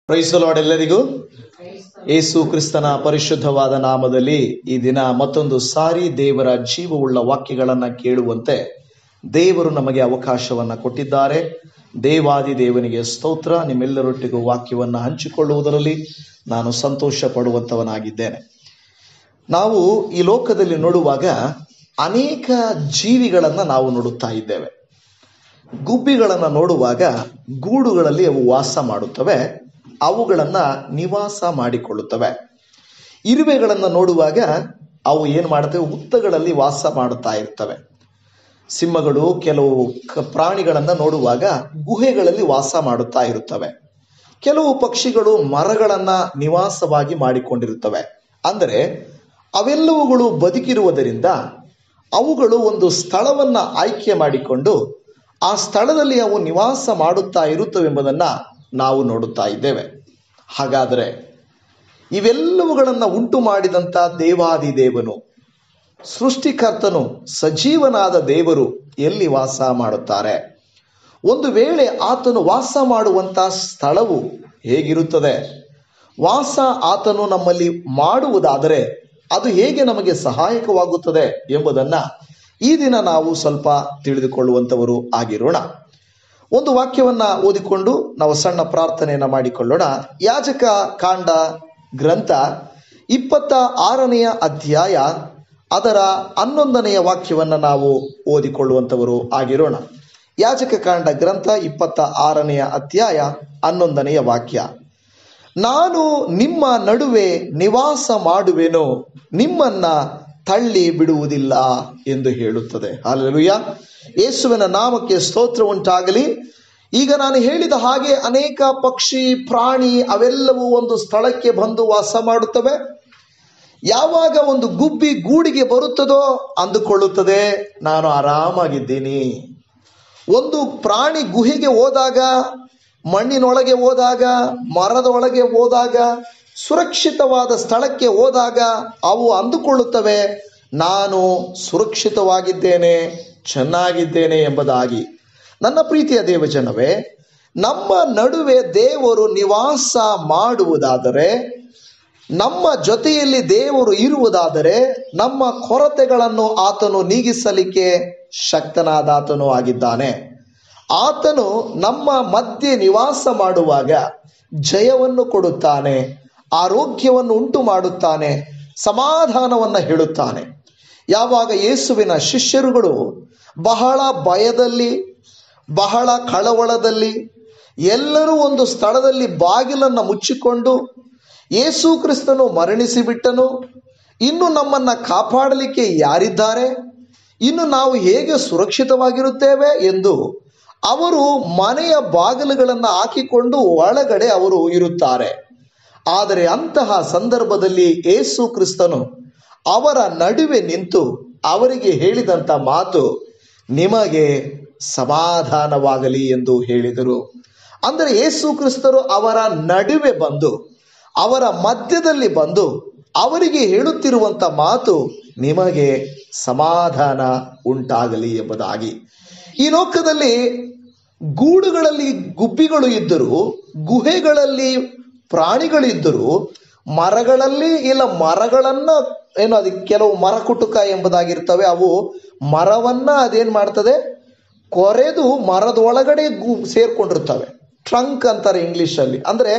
Price the lord ಎಲ್ಲರಿಗೂ ಯೇಸು ಕ್ರಿಸ್ತನ ಪರಿಶುದ್ಧವಾದ ನಾಮದಲ್ಲಿ ಈ ದಿನ ಮತ್ತೊಂದು ಸಾರಿ ದೇವರ ಜೀವವುಳ್ಳ ವಾಕ್ಯಗಳನ್ನ ಕೇಳುವಂತೆ ದೇವರು ನಮಗೆ ಅವಕಾಶವನ್ನ ಕೊಟ್ಟಿದ್ದಾರೆ. ದೇವಾದಿ ದೇವನಿಗೆ ಸ್ತೋತ್ರ. ನಿಮ್ಮೆಲ್ಲರೊಟ್ಟಿಗೂ ವಾಕ್ಯವನ್ನ ಹಂಚಿಕೊಳ್ಳುವುದರಲ್ಲಿ ನಾನು ಸಂತೋಷ ಪಡುವಂತವನಾಗಿದ್ದೇನೆ. ನಾವು ಈ ಲೋಕದಲ್ಲಿ ನೋಡುವಾಗ ಅನೇಕ ಜೀವಿಗಳನ್ನ ನಾವು ನೋಡುತ್ತಾ ಇದ್ದೇವೆ. ಗುಬ್ಬಿಗಳನ್ನ ನೋಡುವಾಗ ಗೂಡುಗಳಲ್ಲಿ ಅವು ವಾಸ ಮಾಡುತ್ತವೆ, ಅವುಗಳನ್ನ ನಿವಾಸ ಮಾಡಿಕೊಳ್ಳುತ್ತವೆ. ಇರುವೆಗಳನ್ನ ನೋಡುವಾಗ ಅವು ಏನ್ ಮಾಡುತ್ತವೆ, ಹುತ್ತಗಳಲ್ಲಿ ವಾಸ ಮಾಡುತ್ತಾ ಇರ್ತವೆ. ಸಿಂಹಗಳು ಕೆಲವು ಪ್ರಾಣಿಗಳನ್ನ ನೋಡುವಾಗ ಗುಹೆಗಳಲ್ಲಿ ವಾಸ ಮಾಡುತ್ತಾ ಇರುತ್ತವೆ. ಕೆಲವು ಪಕ್ಷಿಗಳು ಮರಗಳನ್ನ ನಿವಾಸವಾಗಿ ಮಾಡಿಕೊಂಡಿರುತ್ತವೆ. ಅಂದರೆ ಅವೆಲ್ಲವುಗಳು ಬದುಕಿರುವುದರಿಂದ ಅವುಗಳು ಒಂದು ಸ್ಥಳವನ್ನ ಆಯ್ಕೆ ಮಾಡಿಕೊಂಡು ಆ ಸ್ಥಳದಲ್ಲಿ ಅವು ನಿವಾಸ ಮಾಡುತ್ತಾ ಇರುತ್ತವೆಂಬುದನ್ನ ನಾವು ನೋಡುತ್ತಾ ಇದ್ದೇವೆ. ಹಾಗಾದರೆ ಇವೆಲ್ಲವುಗಳನ್ನು ಉಂಟು ಮಾಡಿದಂಥ ದೇವಾದಿ ದೇವನು, ಸೃಷ್ಟಿಕರ್ತನು, ಸಜೀವನಾದ ದೇವರು ಎಲ್ಲಿ ವಾಸ ಮಾಡುತ್ತಾರೆ? ಒಂದು ವೇಳೆ ಆತನು ವಾಸ ಮಾಡುವಂಥ ಸ್ಥಳವು ಹೇಗಿರುತ್ತದೆ? ವಾಸ ಆತನು ನಮ್ಮಲ್ಲಿ ಮಾಡುವುದಾದರೆ ಅದು ಹೇಗೆ ನಮಗೆ ಸಹಾಯಕವಾಗುತ್ತದೆ ಎಂಬುದನ್ನ ಈ ದಿನ ನಾವು ಸ್ವಲ್ಪ ತಿಳಿದುಕೊಳ್ಳುವಂಥವರು ಆಗಿರೋಣ. ಒಂದು ವಾಕ್ಯವನ್ನ ಓದಿಕೊಂಡು ನಾವು ಸಣ್ಣ ಪ್ರಾರ್ಥನೆಯನ್ನ ಮಾಡಿಕೊಳ್ಳೋಣ. ಯಾಜಕ ಕಾಂಡ ಗ್ರಂಥ 26ನೇ ಅಧ್ಯಾಯ ಅದರ 11ನೇ ವಾಕ್ಯವನ್ನ ನಾವು ಓದಿಕೊಳ್ಳುವಂಥವರು ಆಗಿರೋಣ. ಯಾಜಕ ಕಾಂಡ ಗ್ರಂಥ 26ನೇ ಅಧ್ಯಾಯ 11ನೇ ವಾಕ್ಯ. ನಾನು ನಿಮ್ಮ ನಡುವೆ ನಿವಾಸ ಮಾಡುವೆನು, ನಿಮ್ಮನ್ನ ತಳ್ಳಿ ಬಿಡುವುದಿಲ್ಲ ಎಂದು ಹೇಳುತ್ತದೆ. ಹಲ್ಲೆಲೂಯಾ. ಯೇಸುವಿನ ನಾಮಕ್ಕೆ ಸ್ತೋತ್ರ ಉಂಟಾಗಲಿ. ಈಗ ನಾನು ಹೇಳಿದ ಹಾಗೆ ಅನೇಕ ಪಕ್ಷಿ, ಪ್ರಾಣಿ ಅವೆಲ್ಲವೂ ಒಂದು ಸ್ಥಳಕ್ಕೆ ಬಂದು ವಾಸ ಮಾಡುತ್ತವೆ. ಯಾವಾಗ ಒಂದು ಗುಬ್ಬಿ ಗೂಡಿಗೆ ಬರುತ್ತದೋ ಅಂದುಕೊಳ್ಳುತ್ತದೆ, ನಾನು ಆರಾಮಾಗಿದ್ದೀನಿ. ಒಂದು ಪ್ರಾಣಿ ಗುಹೆಗೆ ಹೋದಾಗ, ಮಣ್ಣಿನೊಳಗೆ ಹೋದಾಗ, ಮರದ ಒಳಗೆ ಹೋದಾಗ, ಸುರಕ್ಷಿತವಾದ ಸ್ಥಳಕ್ಕೆ ಹೋದಾಗ ಅವು ಅಂದುಕೊಳ್ಳುತ್ತವೆ, ನಾನು ಸುರಕ್ಷಿತವಾಗಿದ್ದೇನೆ, ಚೆನ್ನಾಗಿದ್ದೇನೆ ಎಂಬುದಾಗಿ. ನನ್ನ ಪ್ರೀತಿಯ ದೇವಜನವೇ, ನಮ್ಮ ನಡುವೆ ದೇವರು ನಿವಾಸ ಮಾಡುವುದಾದರೆ, ನಮ್ಮ ಜೊತೆಯಲ್ಲಿ ದೇವರು ಇರುವುದಾದರೆ, ನಮ್ಮ ಕೊರತೆಗಳನ್ನು ಆತನು ನೀಗಿಸಲಿಕ್ಕೆ ಶಕ್ತನಾದಾತನು ಆಗಿದ್ದಾನೆ. ಆತನು ನಮ್ಮ ಮಧ್ಯೆ ನಿವಾಸ ಮಾಡುವಾಗ ಜಯವನ್ನು ಕೊಡುತ್ತಾನೆ, ಆರೋಗ್ಯವನ್ನು ಉಂಟು ಮಾಡುತ್ತಾನೆ, ಸಮಾಧಾನವನ್ನು ಹೇಳುತ್ತಾನೆ. ಯಾವಾಗ ಯೇಸುವಿನ ಶಿಷ್ಯರುಗಳು ಬಹಳ ಭಯದಲ್ಲಿ, ಬಹಳ ಕಳವಳದಲ್ಲಿ, ಎಲ್ಲರೂ ಒಂದು ಸ್ಥಳದಲ್ಲಿ ಬಾಗಿಲನ್ನು ಮುಚ್ಚಿಕೊಂಡು ಯೇಸು ಕ್ರಿಸ್ತನು ಮರಣಿಸಿಬಿಟ್ಟನು, ಇನ್ನು ನಮ್ಮನ್ನ ಕಾಪಾಡಲಿಕ್ಕೆ ಯಾರಿದ್ದಾರೆ, ಇನ್ನು ನಾವು ಹೇಗೆ ಸುರಕ್ಷಿತವಾಗಿರುತ್ತೇವೆ ಎಂದು ಅವರು ಮನೆಯ ಬಾಗಿಲುಗಳನ್ನು ಹಾಕಿಕೊಂಡು ಒಳಗಡೆ ಅವರು ಇರುತ್ತಾರೆ. ಆದರೆ ಅಂತಹ ಸಂದರ್ಭದಲ್ಲಿ ಯೇಸು ಕ್ರಿಸ್ತನು ಅವರ ನಡುವೆ ನಿಂತು ಅವರಿಗೆ ಹೇಳಿದಂಥ ಮಾತು, ನಿಮಗೆ ಸಮಾಧಾನವಾಗಲಿ ಎಂದು ಹೇಳಿದರು. ಅಂದರೆ ಯೇಸು ಕ್ರಿಸ್ತರು ಅವರ ನಡುವೆ ಬಂದು, ಅವರ ಮಧ್ಯದಲ್ಲಿ ಬಂದು ಅವರಿಗೆ ಹೇಳುತ್ತಿರುವಂಥ ಮಾತು, ನಿಮಗೆ ಸಮಾಧಾನ ಉಂಟಾಗಲಿ ಎಂಬುದಾಗಿ. ಈ ಲೋಕದಲ್ಲಿ ಗೂಡುಗಳಲ್ಲಿ ಗುಬ್ಬಿಗಳು ಇದ್ದರೂ, ಗುಹೆಗಳಲ್ಲಿ ಪ್ರಾಣಿಗಳಿದ್ದರೂ, ಮರಗಳಲ್ಲಿ ಇಲ್ಲ ಮರಗಳನ್ನ ಏನು ಅದಕ್ಕೆ ಕೆಲವು ಮರ ಕುಟುಕ ಎಂಬುದಾಗಿರ್ತವೆ, ಅವು ಮರವನ್ನ ಅದೇನ್ ಮಾಡ್ತದೆ, ಕೊರೆದು ಮರದೊಳಗಡೆ ಸೇರ್ಕೊಂಡಿರ್ತವೆ. ಟ್ರಂಕ್ ಅಂತಾರೆ ಇಂಗ್ಲಿಷಲ್ಲಿ. ಅಂದ್ರೆ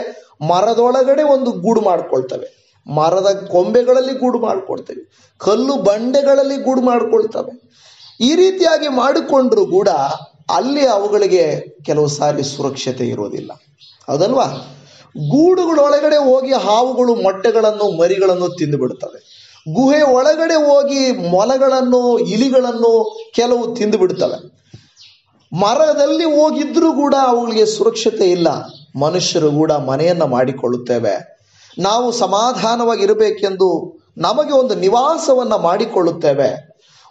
ಮರದೊಳಗಡೆ ಒಂದು ಗೂಡು ಮಾಡ್ಕೊಳ್ತವೆ, ಮರದ ಕೊಂಬೆಗಳಲ್ಲಿ ಗೂಡು ಮಾಡ್ಕೊಳ್ತವೆ, ಕಲ್ಲು ಬಂಡೆಗಳಲ್ಲಿ ಗೂಡು ಮಾಡ್ಕೊಳ್ತವೆ. ಈ ರೀತಿಯಾಗಿ ಮಾಡಿಕೊಂಡ್ರು ಕೂಡ ಅಲ್ಲಿ ಅವುಗಳಿಗೆ ಕೆಲವು ಸಾರಿ ಸುರಕ್ಷತೆ ಇರೋದಿಲ್ಲ, ಹೌದಲ್ವಾ? ಗೂಡುಗಳೊಳಗಡೆ ಹೋಗಿ ಹಾವುಗಳು ಮೊಟ್ಟೆಗಳನ್ನು, ಮರಿಗಳನ್ನು ತಿಂದು ಬಿಡ್ತವೆ. ಗುಹೆ ಒಳಗಡೆ ಹೋಗಿ ಮೊಲಗಳನ್ನು, ಇಲಿಗಳನ್ನು ಕೆಲವು ತಿಂದು ಬಿಡ್ತವೆ. ಮರದಲ್ಲಿ ಹೋಗಿದ್ರೂ ಕೂಡ ಅವುಗಳಿಗೆ ಸುರಕ್ಷತೆ ಇಲ್ಲ. ಮನುಷ್ಯರು ಕೂಡ ಮನೆಯನ್ನ ಮಾಡಿಕೊಳ್ಳುತ್ತೇವೆ. ನಾವು ಸಮಾಧಾನವಾಗಿರಬೇಕೆಂದು ನಮಗೆ ಒಂದು ನಿವಾಸವನ್ನ ಮಾಡಿಕೊಳ್ಳುತ್ತೇವೆ.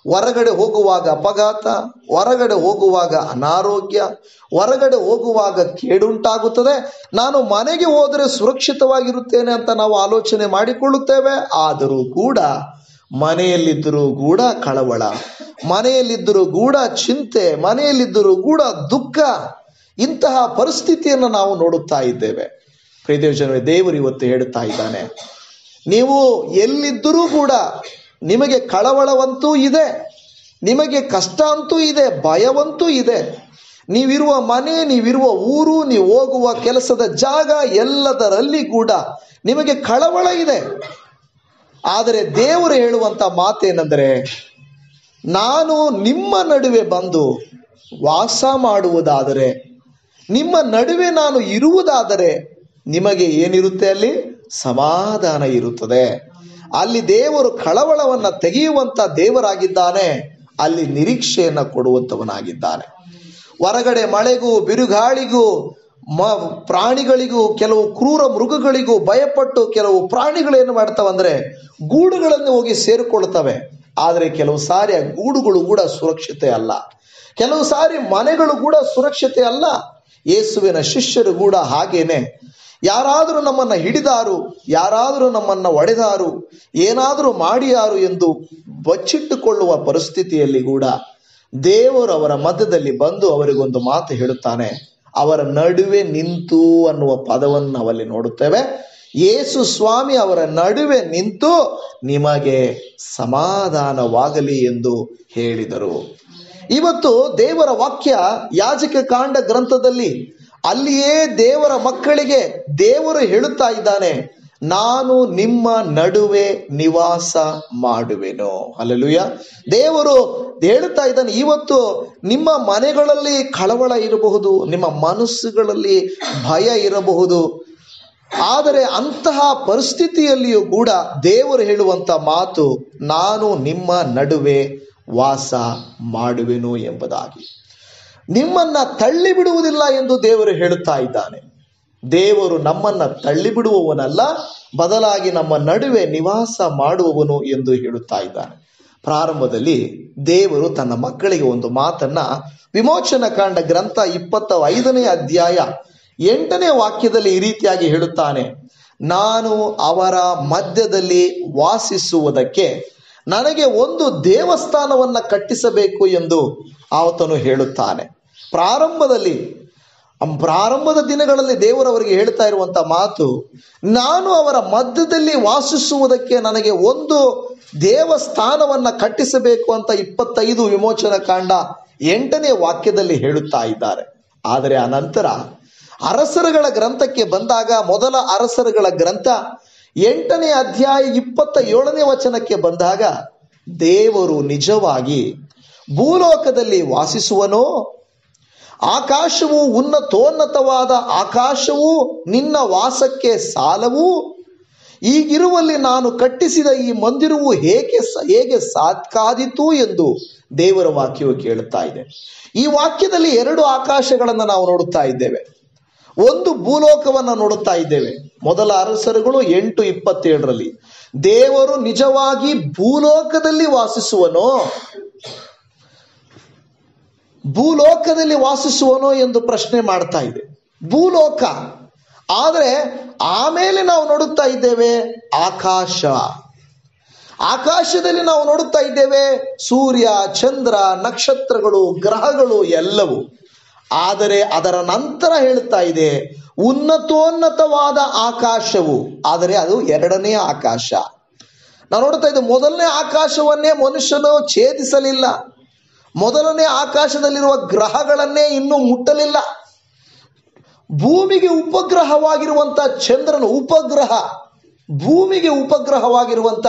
ಹೊರಗಡೆ ಹೋಗುವಾಗ ಅಪಘಾತ, ಹೊರಗಡೆ ಹೋಗುವಾಗ ಅನಾರೋಗ್ಯ, ಹೊರಗಡೆ ಹೋಗುವಾಗ ಕೇಡುಂಟಾಗುತ್ತದೆ. ನಾನು ಮನೆಗೆ ಹೋದರೆ ಸುರಕ್ಷಿತವಾಗಿರುತ್ತೇನೆ ಅಂತ ನಾವು ಆಲೋಚನೆ ಮಾಡಿಕೊಳ್ಳುತ್ತೇವೆ. ಆದರೂ ಕೂಡ ಮನೆಯಲ್ಲಿದ್ದರೂ ಕೂಡ ಕಳವಳ, ಮನೆಯಲ್ಲಿದ್ದರೂ ಕೂಡ ಚಿಂತೆ, ಮನೆಯಲ್ಲಿದ್ದರೂ ಕೂಡ ದುಃಖ, ಇಂತಹ ಪರಿಸ್ಥಿತಿಯನ್ನು ನಾವು ನೋಡುತ್ತಾ ಇದ್ದೇವೆ. ಪ್ರಿಯದೇವಜನರೇ, ದೇವರು ಇವತ್ತು ಹೇಳುತ್ತಾ ಇದ್ದಾನೆ, ನೀವು ಎಲ್ಲಿದ್ದರೂ ಕೂಡ ನಿಮಗೆ ಕಳವಳವಂತೂ ಇದೆ, ನಿಮಗೆ ಕಷ್ಟ ಅಂತೂ ಇದೆ, ಭಯವಂತೂ ಇದೆ. ನೀವಿರುವ ಮನೆ, ನೀವಿರುವ ಊರು, ನೀವು ಹೋಗುವ ಕೆಲಸದ ಜಾಗ ಎಲ್ಲದರಲ್ಲಿ ಕೂಡ ನಿಮಗೆ ಕಳವಳ ಇದೆ. ಆದರೆ ದೇವರು ಹೇಳುವಂತ ಮಾತೇನೆಂದರೆ, ನಾನು ನಿಮ್ಮ ನಡುವೆ ಬಂದು ವಾಸ ಮಾಡುವುದಾದರೆ, ನಿಮ್ಮ ನಡುವೆ ನಾನು ಇರುವುದಾದರೆ ನಿಮಗೆ ಏನಿರುತ್ತೆ? ಅಲ್ಲಿ ಸಮಾಧಾನ ಇರುತ್ತದೆ. ಅಲ್ಲಿ ದೇವರು ಕಳವಳವನ್ನ ತೆಗೆಯುವಂತ ದೇವರಾಗಿದ್ದಾನೆ, ಅಲ್ಲಿ ನಿರೀಕ್ಷೆಯನ್ನ ಕೊಡುವಂತವನಾಗಿದ್ದಾನೆ. ಹೊರಗಡೆ ಮಳೆಗೂ ಬಿರುಗಾಳಿಗೂ ಪ್ರಾಣಿಗಳಿಗೂ, ಕೆಲವು ಕ್ರೂರ ಮೃಗಗಳಿಗೂ ಭಯಪಟ್ಟು ಕೆಲವು ಪ್ರಾಣಿಗಳೇನು ಮಾಡ್ತಾವಂದ್ರೆ ಗೂಡುಗಳನ್ನು ಹೋಗಿ ಸೇರಿಕೊಳ್ತವೆ. ಆದರೆ ಕೆಲವು ಸಾರಿ ಆ ಗೂಡುಗಳು ಕೂಡ ಸುರಕ್ಷತೆ ಅಲ್ಲ, ಕೆಲವು ಸಾರಿ ಮನೆಗಳು ಕೂಡ ಸುರಕ್ಷತೆ ಅಲ್ಲ. ಯೇಸುವಿನ ಶಿಷ್ಯರು ಕೂಡ ಹಾಗೇನೆ. ಯಾರಾದರೂ ನಮ್ಮನ್ನ ಹಿಡಿದಾರು, ಯಾರಾದರೂ ನಮ್ಮನ್ನ ಒಡೆದಾರು, ಏನಾದರೂ ಮಾಡಿಯಾರು ಎಂದು ಬಚ್ಚಿಟ್ಟುಕೊಳ್ಳುವ ಪರಿಸ್ಥಿತಿಯಲ್ಲಿ ಕೂಡ ದೇವರು ಅವರ ಮಧ್ಯದಲ್ಲಿ ಬಂದು ಅವರಿಗೊಂದು ಮಾತು ಹೇಳುತ್ತಾನೆ. ಅವರ ನಡುವೆ ನಿಂತು ಅನ್ನುವ ಪದವನ್ನು ನಾವಲ್ಲಿ ನೋಡುತ್ತೇವೆ. ಯೇಸು ಸ್ವಾಮಿ ಅವರ ನಡುವೆ ನಿಂತು ನಿಮಗೆ ಸಮಾಧಾನವಾಗಲಿ ಎಂದು ಹೇಳಿದರು. ಇವತ್ತು ದೇವರ ವಾಕ್ಯ ಯಾಜಕ ಕಾಂಡ ಗ್ರಂಥದಲ್ಲಿ, ಅಲ್ಲಿಯೇ ದೇವರ ಮಕ್ಕಳಿಗೆ ದೇವರು ಹೇಳುತ್ತಾ ಇದ್ದಾನೆ, ನಾನು ನಿಮ್ಮ ನಡುವೆ ನಿವಾಸ ಮಾಡುವೆನು. ಹಲ್ಲೆಲೂಯಾ. ದೇವರು ಹೇಳುತ್ತಾ ಇದ್ದಾನೆ, ಇವತ್ತು ನಿಮ್ಮ ಮನೆಗಳಲ್ಲಿ ಕಳವಳ ಇರಬಹುದು, ನಿಮ್ಮ ಮನಸ್ಸುಗಳಲ್ಲಿ ಭಯ ಇರಬಹುದು. ಆದರೆ ಅಂತಹ ಪರಿಸ್ಥಿತಿಯಲ್ಲಿಯೂ ಕೂಡ ದೇವರು ಹೇಳುವಂತ ಮಾತು, ನಾನು ನಿಮ್ಮ ನಡುವೆ ವಾಸ ಮಾಡುವೆನು ಎಂಬುದಾಗಿ. ನಿಮ್ಮನ್ನ ತಳ್ಳಿ ಬಿಡುವುದಿಲ್ಲ ಎಂದು ದೇವರು ಹೇಳುತ್ತಾ ಇದ್ದಾನೆ. ದೇವರು ನಮ್ಮನ್ನ ತಳ್ಳಿ ಬಿಡುವವನಲ್ಲ, ಬದಲಾಗಿ ನಮ್ಮ ನಡುವೆ ನಿವಾಸ ಮಾಡುವವನು ಎಂದು ಹೇಳುತ್ತಾ ಇದ್ದಾನೆ. ಪ್ರಾರಂಭದಲ್ಲಿ ದೇವರು ತನ್ನ ಮಕ್ಕಳಿಗೆ ಒಂದು ಮಾತನ್ನ ವಿಮೋಚನ ಕಾಂಡ ಗ್ರಂಥ 25ನೇ ಅಧ್ಯಾಯ 8ನೇ ವಾಕ್ಯದಲ್ಲಿ ಈ ರೀತಿಯಾಗಿ ಹೇಳುತ್ತಾನೆ, ನಾನು ಅವರ ಮಧ್ಯದಲ್ಲಿ ವಾಸಿಸುವುದಕ್ಕೆ ನನಗೆ ಒಂದು ದೇವಸ್ಥಾನವನ್ನ ಕಟ್ಟಿಸಬೇಕು ಎಂದು ಆತನು ಹೇಳುತ್ತಾನೆ. ಪ್ರಾರಂಭದ ದಿನಗಳಲ್ಲಿ ದೇವರವರಿಗೆ ಹೇಳ್ತಾ ಇರುವಂತ ಮಾತು, ನಾನು ಅವರ ಮಧ್ಯದಲ್ಲಿ ವಾಸಿಸುವುದಕ್ಕೆ ನನಗೆ ಒಂದು ದೇವಸ್ಥಾನವನ್ನ ಕಟ್ಟಿಸಬೇಕು ಅಂತ 25 ವಿಮೋಚನ ಕಾಂಡ 8ನೇ ವಾಕ್ಯದಲ್ಲಿ ಹೇಳುತ್ತಾ ಇದ್ದಾರೆ. ಆದರೆ ಅನಂತರ ಅರಸರುಗಳ ಗ್ರಂಥಕ್ಕೆ ಬಂದಾಗ, ಮೊದಲ ಅರಸರುಗಳ ಗ್ರಂಥ 8ನೇ ಅಧ್ಯಾಯ 27ನೇ ವಚನಕ್ಕೆ ಬಂದಾಗ, ದೇವರು ನಿಜವಾಗಿ ಭೂಲೋಕದಲ್ಲಿ ವಾಸಿಸುವನೋ, ಆಕಾಶವು ಉನ್ನತೋನ್ನತವಾದ ಆಕಾಶವು ನಿನ್ನ ವಾಸಕ್ಕೆ ಸಾಲವು, ಈಗಿರುವಲ್ಲಿ ನಾನು ಕಟ್ಟಿಸಿದ ಈ ಮಂದಿರವು ಹೇಗೆ ಸಾಕಾದೀತು ಎಂದು ದೇವರ ವಾಕ್ಯವು ಕೇಳುತ್ತಾ ಇದೆ. ಈ ವಾಕ್ಯದಲ್ಲಿ 2 ಆಕಾಶಗಳನ್ನು ನಾವು ನೋಡುತ್ತಾ ಇದ್ದೇವೆ, ಒಂದು ಭೂಲೋಕವನ್ನು ನೋಡುತ್ತಾ ಇದ್ದೇವೆ. ಮೊದಲ ಅರಸರುಗಳು 8:27 ದೇವರು ನಿಜವಾಗಿ ಭೂಲೋಕದಲ್ಲಿ ವಾಸಿಸುವನೋ ಎಂದು ಪ್ರಶ್ನೆ ಮಾಡ್ತಾ ಇದೆ. ಭೂಲೋಕ. ಆದರೆ ಆಮೇಲೆ ನಾವು ನೋಡುತ್ತಾ ಇದ್ದೇವೆ ಆಕಾಶದಲ್ಲಿ ನಾವು ನೋಡುತ್ತಾ ಇದ್ದೇವೆ ಸೂರ್ಯ, ಚಂದ್ರ, ನಕ್ಷತ್ರಗಳು, ಗ್ರಹಗಳು ಎಲ್ಲವೂ. ಆದರೆ ಅದರ ನಂತರ ಹೇಳುತ್ತಾ ಇದೆ ಉನ್ನತೋನ್ನತವಾದ ಆಕಾಶವು. ಆದರೆ ಅದು 2ನೇ ಆಕಾಶ. ನಾವು ನೋಡ್ತಾ ಇದ್ದೇವೆ, ಮೊದಲನೇ ಆಕಾಶವನ್ನೇ ಮನುಷ್ಯನು ಛೇದಿಸಲಿಲ್ಲ, ಮೊದಲನೇ ಆಕಾಶದಲ್ಲಿರುವ ಗ್ರಹಗಳನ್ನೇ ಇನ್ನೂ ಮುಟ್ಟಲಿಲ್ಲ. ಭೂಮಿಗೆ ಉಪಗ್ರಹವಾಗಿರುವಂತ ಚಂದ್ರನು, ಭೂಮಿಗೆ ಉಪಗ್ರಹವಾಗಿರುವಂತ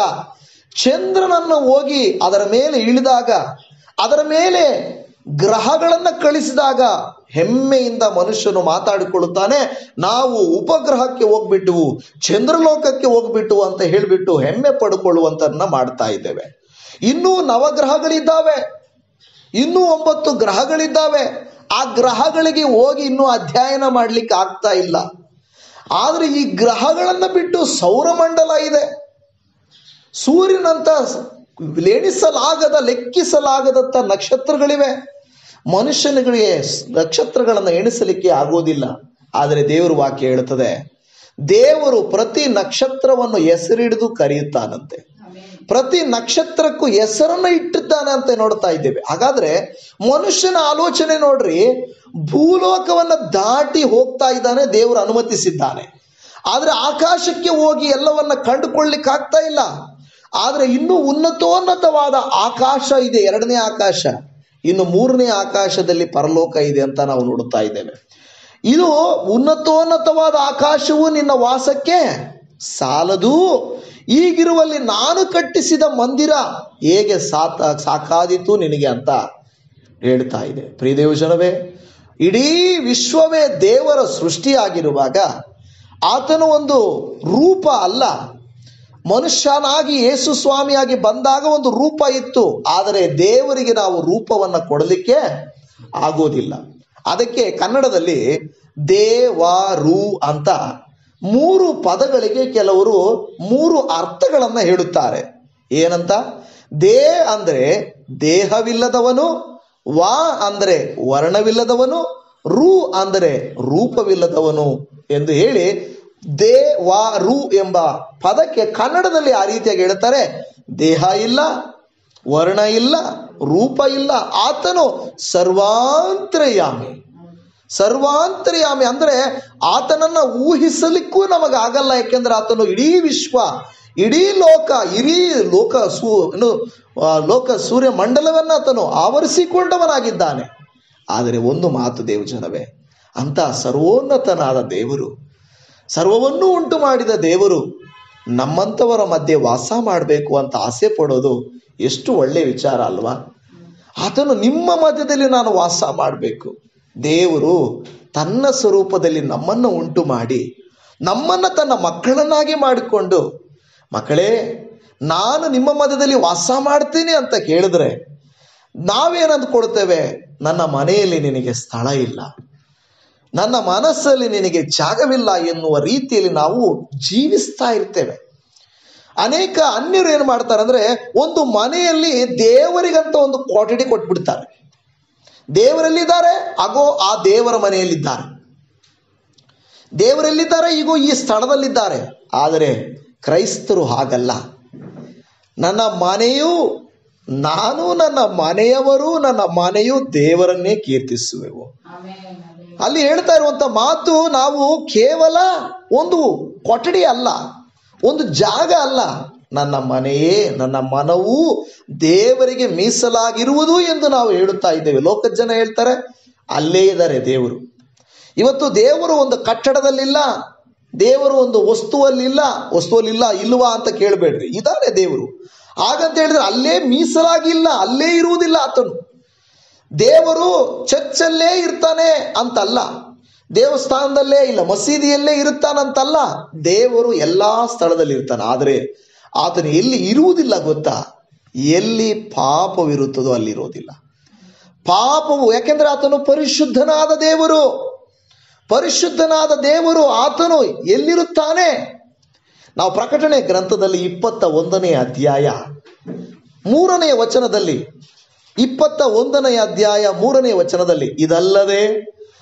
ಚಂದ್ರನನ್ನು ಹೋಗಿ ಅದರ ಮೇಲೆ ಇಳಿದಾಗ, ಅದರ ಮೇಲೆ ಗ್ರಹಗಳನ್ನು ಕಳಿಸಿದಾಗ ಹೆಮ್ಮೆಯಿಂದ ಮನುಷ್ಯನು ಮಾತಾಡಿಕೊಳ್ಳುತ್ತಾನೆ, ನಾವು ಉಪಗ್ರಹಕ್ಕೆ ಹೋಗ್ಬಿಟ್ಟು ಚಂದ್ರಲೋಕಕ್ಕೆ ಹೋಗ್ಬಿಟ್ಟು ಅಂತ ಹೇಳಿಬಿಟ್ಟು ಹೆಮ್ಮೆ ಪಡ್ಕೊಳ್ಳುವಂತನ್ನ ಮಾಡ್ತಾ ಇದ್ದೇವೆ. ಇನ್ನೂ ನವಗ್ರಹಗಳಿದ್ದಾವೆ, ಇನ್ನೂ 9 ಗ್ರಹಗಳಿದ್ದಾವೆ. ಆ ಗ್ರಹಗಳಿಗೆ ಹೋಗಿ ಇನ್ನೂ ಅಧ್ಯಯನ ಮಾಡ್ಲಿಕ್ಕೆ ಆಗ್ತಾ ಇಲ್ಲ. ಆದ್ರೆ ಈ ಗ್ರಹಗಳನ್ನ ಬಿಟ್ಟು ಸೌರಮಂಡಲ ಇದೆ, ಸೂರ್ಯನಂತ ಲೆಕ್ಕಿಸಲಾಗದಂತ ನಕ್ಷತ್ರಗಳಿವೆ. ಮನುಷ್ಯನಿಗಳಿಗೆ ನಕ್ಷತ್ರಗಳನ್ನು ಎಣಿಸಲಿಕ್ಕೆ ಆಗೋದಿಲ್ಲ. ಆದರೆ ದೇವರು ವಾಕ್ಯ ಹೇಳುತ್ತದೆ, ದೇವರು ಪ್ರತಿ ನಕ್ಷತ್ರವನ್ನು ಹೆಸರಿಡಿದು ಕರೆಯುತ್ತಾನಂತೆ, ಪ್ರತಿ ನಕ್ಷತ್ರಕ್ಕೂ ಹೆಸರನ್ನ ಇಟ್ಟಿದ್ದಾನೆ ಅಂತ ನೋಡ್ತಾ ಇದ್ದೇವೆ. ಹಾಗಾದ್ರೆ ಮನುಷ್ಯನ ಆಲೋಚನೆ ನೋಡ್ರಿ, ಭೂಲೋಕವನ್ನ ದಾಟಿ ಹೋಗ್ತಾ ಇದ್ದಾನೆ, ದೇವರು ಅನುಮತಿಸಿದ್ದಾನೆ. ಆದರೆ ಆಕಾಶಕ್ಕೆ ಹೋಗಿ ಎಲ್ಲವನ್ನ ಕಂಡುಕೊಳ್ಳಿಕ್ಕಾಗ್ತಾ ಇಲ್ಲ. ಆದರೆ ಇನ್ನೂ ಉನ್ನತೋನ್ನತವಾದ ಆಕಾಶ ಇದೆ, ಎರಡನೇ ಆಕಾಶ. ಇನ್ನು ಮೂರನೇ ಆಕಾಶದಲ್ಲಿ ಪರಲೋಕ ಇದೆ ಅಂತ ನಾವು ನೋಡುತ್ತಾ ಇದ್ದೇವೆ. ಇದು ಉನ್ನತೋನ್ನತವಾದ ಆಕಾಶವು ನಿನ್ನ ವಾಸಕ್ಕೆ ಸಾಲದು. ಈಗಿರುವಲ್ಲಿ ನಾನು ಕಟ್ಟಿಸಿದ ಮಂದಿರ ಹೇಗೆ ಸಾಕಾದೀತು ನಿನಗೆ ಅಂತ ಹೇಳ್ತಾ ಇದೆ. ಪ್ರಿಯ ಜನವೇ, ಇಡೀ ವಿಶ್ವವೇ ದೇವರ ಸೃಷ್ಟಿಯಾಗಿರುವಾಗ ಆತನು ಒಂದು ರೂಪ ಅಲ್ಲ, ಮನುಷ್ಯನಾಗಿ ಯೇಸು ಸ್ವಾಮಿಯಾಗಿ ಬಂದಾಗ ಒಂದು ರೂಪ ಇತ್ತು. ಆದರೆ ದೇವರಿಗೆ ನಾವು ರೂಪವನ್ನು ಕೊಡಲಿಕ್ಕೆ ಆಗೋದಿಲ್ಲ. ಅದಕ್ಕೆ ಕನ್ನಡದಲ್ಲಿ ದೇವರು ಅಂತ 3 ಪದಗಳಿಗೆ ಕೆಲವರು 3 ಅರ್ಥಗಳನ್ನು ಹೇಳುತ್ತಾರೆ. ಏನಂತ? ದೇ ಅಂದರೆ ದೇಹವಿಲ್ಲದವನು, ವಾ ಅಂದರೆ ವರ್ಣವಿಲ್ಲದವನು, ರು ಅಂದರೆ ರೂಪವಿಲ್ಲದವನು ಎಂದು ಹೇಳಿ ದೇವಾರು ಎಂಬ ಪದಕ್ಕೆ ಕನ್ನಡದಲ್ಲಿ ಆ ರೀತಿಯಾಗಿ ಹೇಳ್ತಾರೆ. ದೇಹ ಇಲ್ಲ, ವರ್ಣ ಇಲ್ಲ, ರೂಪ ಇಲ್ಲ, ಆತನು ಸರ್ವಾಂತರ್ಯಾಮಿ. ಸರ್ವಾಂತರ್ಯಾಮಿ ಅಂದರೆ ಆತನನ್ನ ಊಹಿಸಲಿಕ್ಕೂ ನಮಗಾಗಲ್ಲ. ಯಾಕೆಂದ್ರೆ ಆತನು ಇಡೀ ವಿಶ್ವ, ಇಡೀ ಲೋಕ ಸೂರ್ಯ ಮಂಡಲವನ್ನು ಆತನು ಆವರಿಸಿಕೊಂಡವನಾಗಿದ್ದಾನೆ. ಆದರೆ ಒಂದು ಮಾತು ದೇವಜನವೇ, ಅಂತ ಸರ್ವೋನ್ನತನಾದ ದೇವರು, ಸರ್ವವನ್ನೂ ಉಂಟು ಮಾಡಿದ ದೇವರು ನಮ್ಮಂಥವರ ಮಧ್ಯೆ ವಾಸ ಮಾಡಬೇಕು ಅಂತ ಆಸೆ ಪಡೋದು ಎಷ್ಟು ಒಳ್ಳೆಯ ವಿಚಾರ ಅಲ್ವಾ? ಆತನು ನಿಮ್ಮ ಮಧ್ಯದಲ್ಲಿ ನಾನು ವಾಸ ಮಾಡಬೇಕು. ದೇವರು ತನ್ನ ಸ್ವರೂಪದಲ್ಲಿ ನಮ್ಮನ್ನು ಉಂಟು ಮಾಡಿ ನಮ್ಮನ್ನು ತನ್ನ ಮಕ್ಕಳನ್ನಾಗಿ ಮಾಡಿಕೊಂಡು, ಮಕ್ಕಳೇ ನಾನು ನಿಮ್ಮ ಮಧ್ಯದಲ್ಲಿ ವಾಸ ಮಾಡ್ತೀನಿ ಅಂತ ಕೇಳಿದ್ರೆ ನಾವೇನಂದ್ಕೊಳ್ತೇವೆ? ನನ್ನ ಮನೆಯಲ್ಲಿ ನಿನಗೆ ಸ್ಥಳ ಇಲ್ಲ, ನನ್ನ ಮನಸ್ಸಲ್ಲಿ ನಿನಗೆ ಜಾಗವಿಲ್ಲ ಎನ್ನುವ ರೀತಿಯಲ್ಲಿ ನಾವು ಜೀವಿಸ್ತಾ ಇರ್ತೇವೆ. ಅನೇಕ ಅನ್ಯರು ಏನು ಮಾಡ್ತಾರೆ ಅಂದ್ರೆ, ಒಂದು ಮನೆಯಲ್ಲಿ ದೇವರಿಗಂತ ಒಂದು ಕೊಠಡಿ ಕೊಟ್ಬಿಡ್ತಾರೆ. ದೇವರೆಲ್ಲಿದ್ದಾರೆ? ಆಗೋ ಆ ದೇವರ ಮನೆಯಲ್ಲಿದ್ದಾರೆ. ದೇವರೆಲ್ಲಿದ್ದಾರೆ? ಈಗೋ ಈ ಸ್ಥಳದಲ್ಲಿದ್ದಾರೆ. ಆದರೆ ಕ್ರೈಸ್ತರು ಹಾಗಲ್ಲ. ನನ್ನ ಮನೆಯು, ನಾನು, ನನ್ನ ಮನೆಯವರು, ನನ್ನ ಮನೆಯು ದೇವರನ್ನೇ ಕೀರ್ತಿಸುವೆವು. ಅಲ್ಲಿ ಹೇಳ್ತಾ ಇರುವಂತ ಮಾತು, ನಾವು ಕೇವಲ ಒಂದು ಕೊಠಡಿ ಅಲ್ಲ, ಒಂದು ಜಾಗ ಅಲ್ಲ, ನನ್ನ ಮನೆಯೇ, ನನ್ನ ಮನವೂ ದೇವರಿಗೆ ಮೀಸಲಾಗಿರುವುದು ಎಂದು ನಾವು ಹೇಳುತ್ತಾ ಇದ್ದೇವೆ. ಲೋಕದ ಜನ ಹೇಳ್ತಾರೆ ಅಲ್ಲೇ ಇದ್ದಾರೆ ದೇವರು. ಇವತ್ತು ದೇವರು ಒಂದು ಕಟ್ಟಡದಲ್ಲಿಲ್ಲ, ದೇವರು ಒಂದು ವಸ್ತುವಲ್ಲಿಲ್ಲ ಇಲ್ವಾ ಅಂತ ಕೇಳಬೇಡ್ರಿ, ಇದಾರೆ ದೇವರು. ಹಾಗಂತ ಹೇಳಿದ್ರೆ ಅಲ್ಲೇ ಮೀಸಲಾಗಿಲ್ಲ, ಅಲ್ಲೇ ಇರುವುದಿಲ್ಲ ಆತನು. ದೇವರು ಚರ್ಚಲ್ಲೇ ಇರ್ತಾನೆ ಅಂತಲ್ಲ, ದೇವಸ್ಥಾನದಲ್ಲೇ ಇಲ್ಲ, ಮಸೀದಿಯಲ್ಲೇ ಇರುತ್ತಾನಂತಲ್ಲ. ದೇವರು ಎಲ್ಲಾ ಸ್ಥಳದಲ್ಲಿ ಇರ್ತಾನೆ. ಆದರೆ ಆತನು ಎಲ್ಲಿ ಇರುವುದಿಲ್ಲ ಗೊತ್ತಾ? ಎಲ್ಲಿ ಪಾಪವಿರುತ್ತದೋ ಅಲ್ಲಿರೋದಿಲ್ಲ. ಪಾಪವು, ಯಾಕೆಂದ್ರೆ ಆತನು ಪರಿಶುದ್ಧನಾದ ದೇವರು. ಪರಿಶುದ್ಧನಾದ ದೇವರು ಆತನು ಎಲ್ಲಿರುತ್ತಾನೆ? ನಾವು ಪ್ರಕಟಣೆ ಗ್ರಂಥದಲ್ಲಿ 21ನೇ ಅಧ್ಯಾಯ 3ನೇ ವಚನದಲ್ಲಿ, 21ನೇ ಅಧ್ಯಾಯ 3ನೇ ವಚನದಲ್ಲಿ, ಇದಲ್ಲದೆ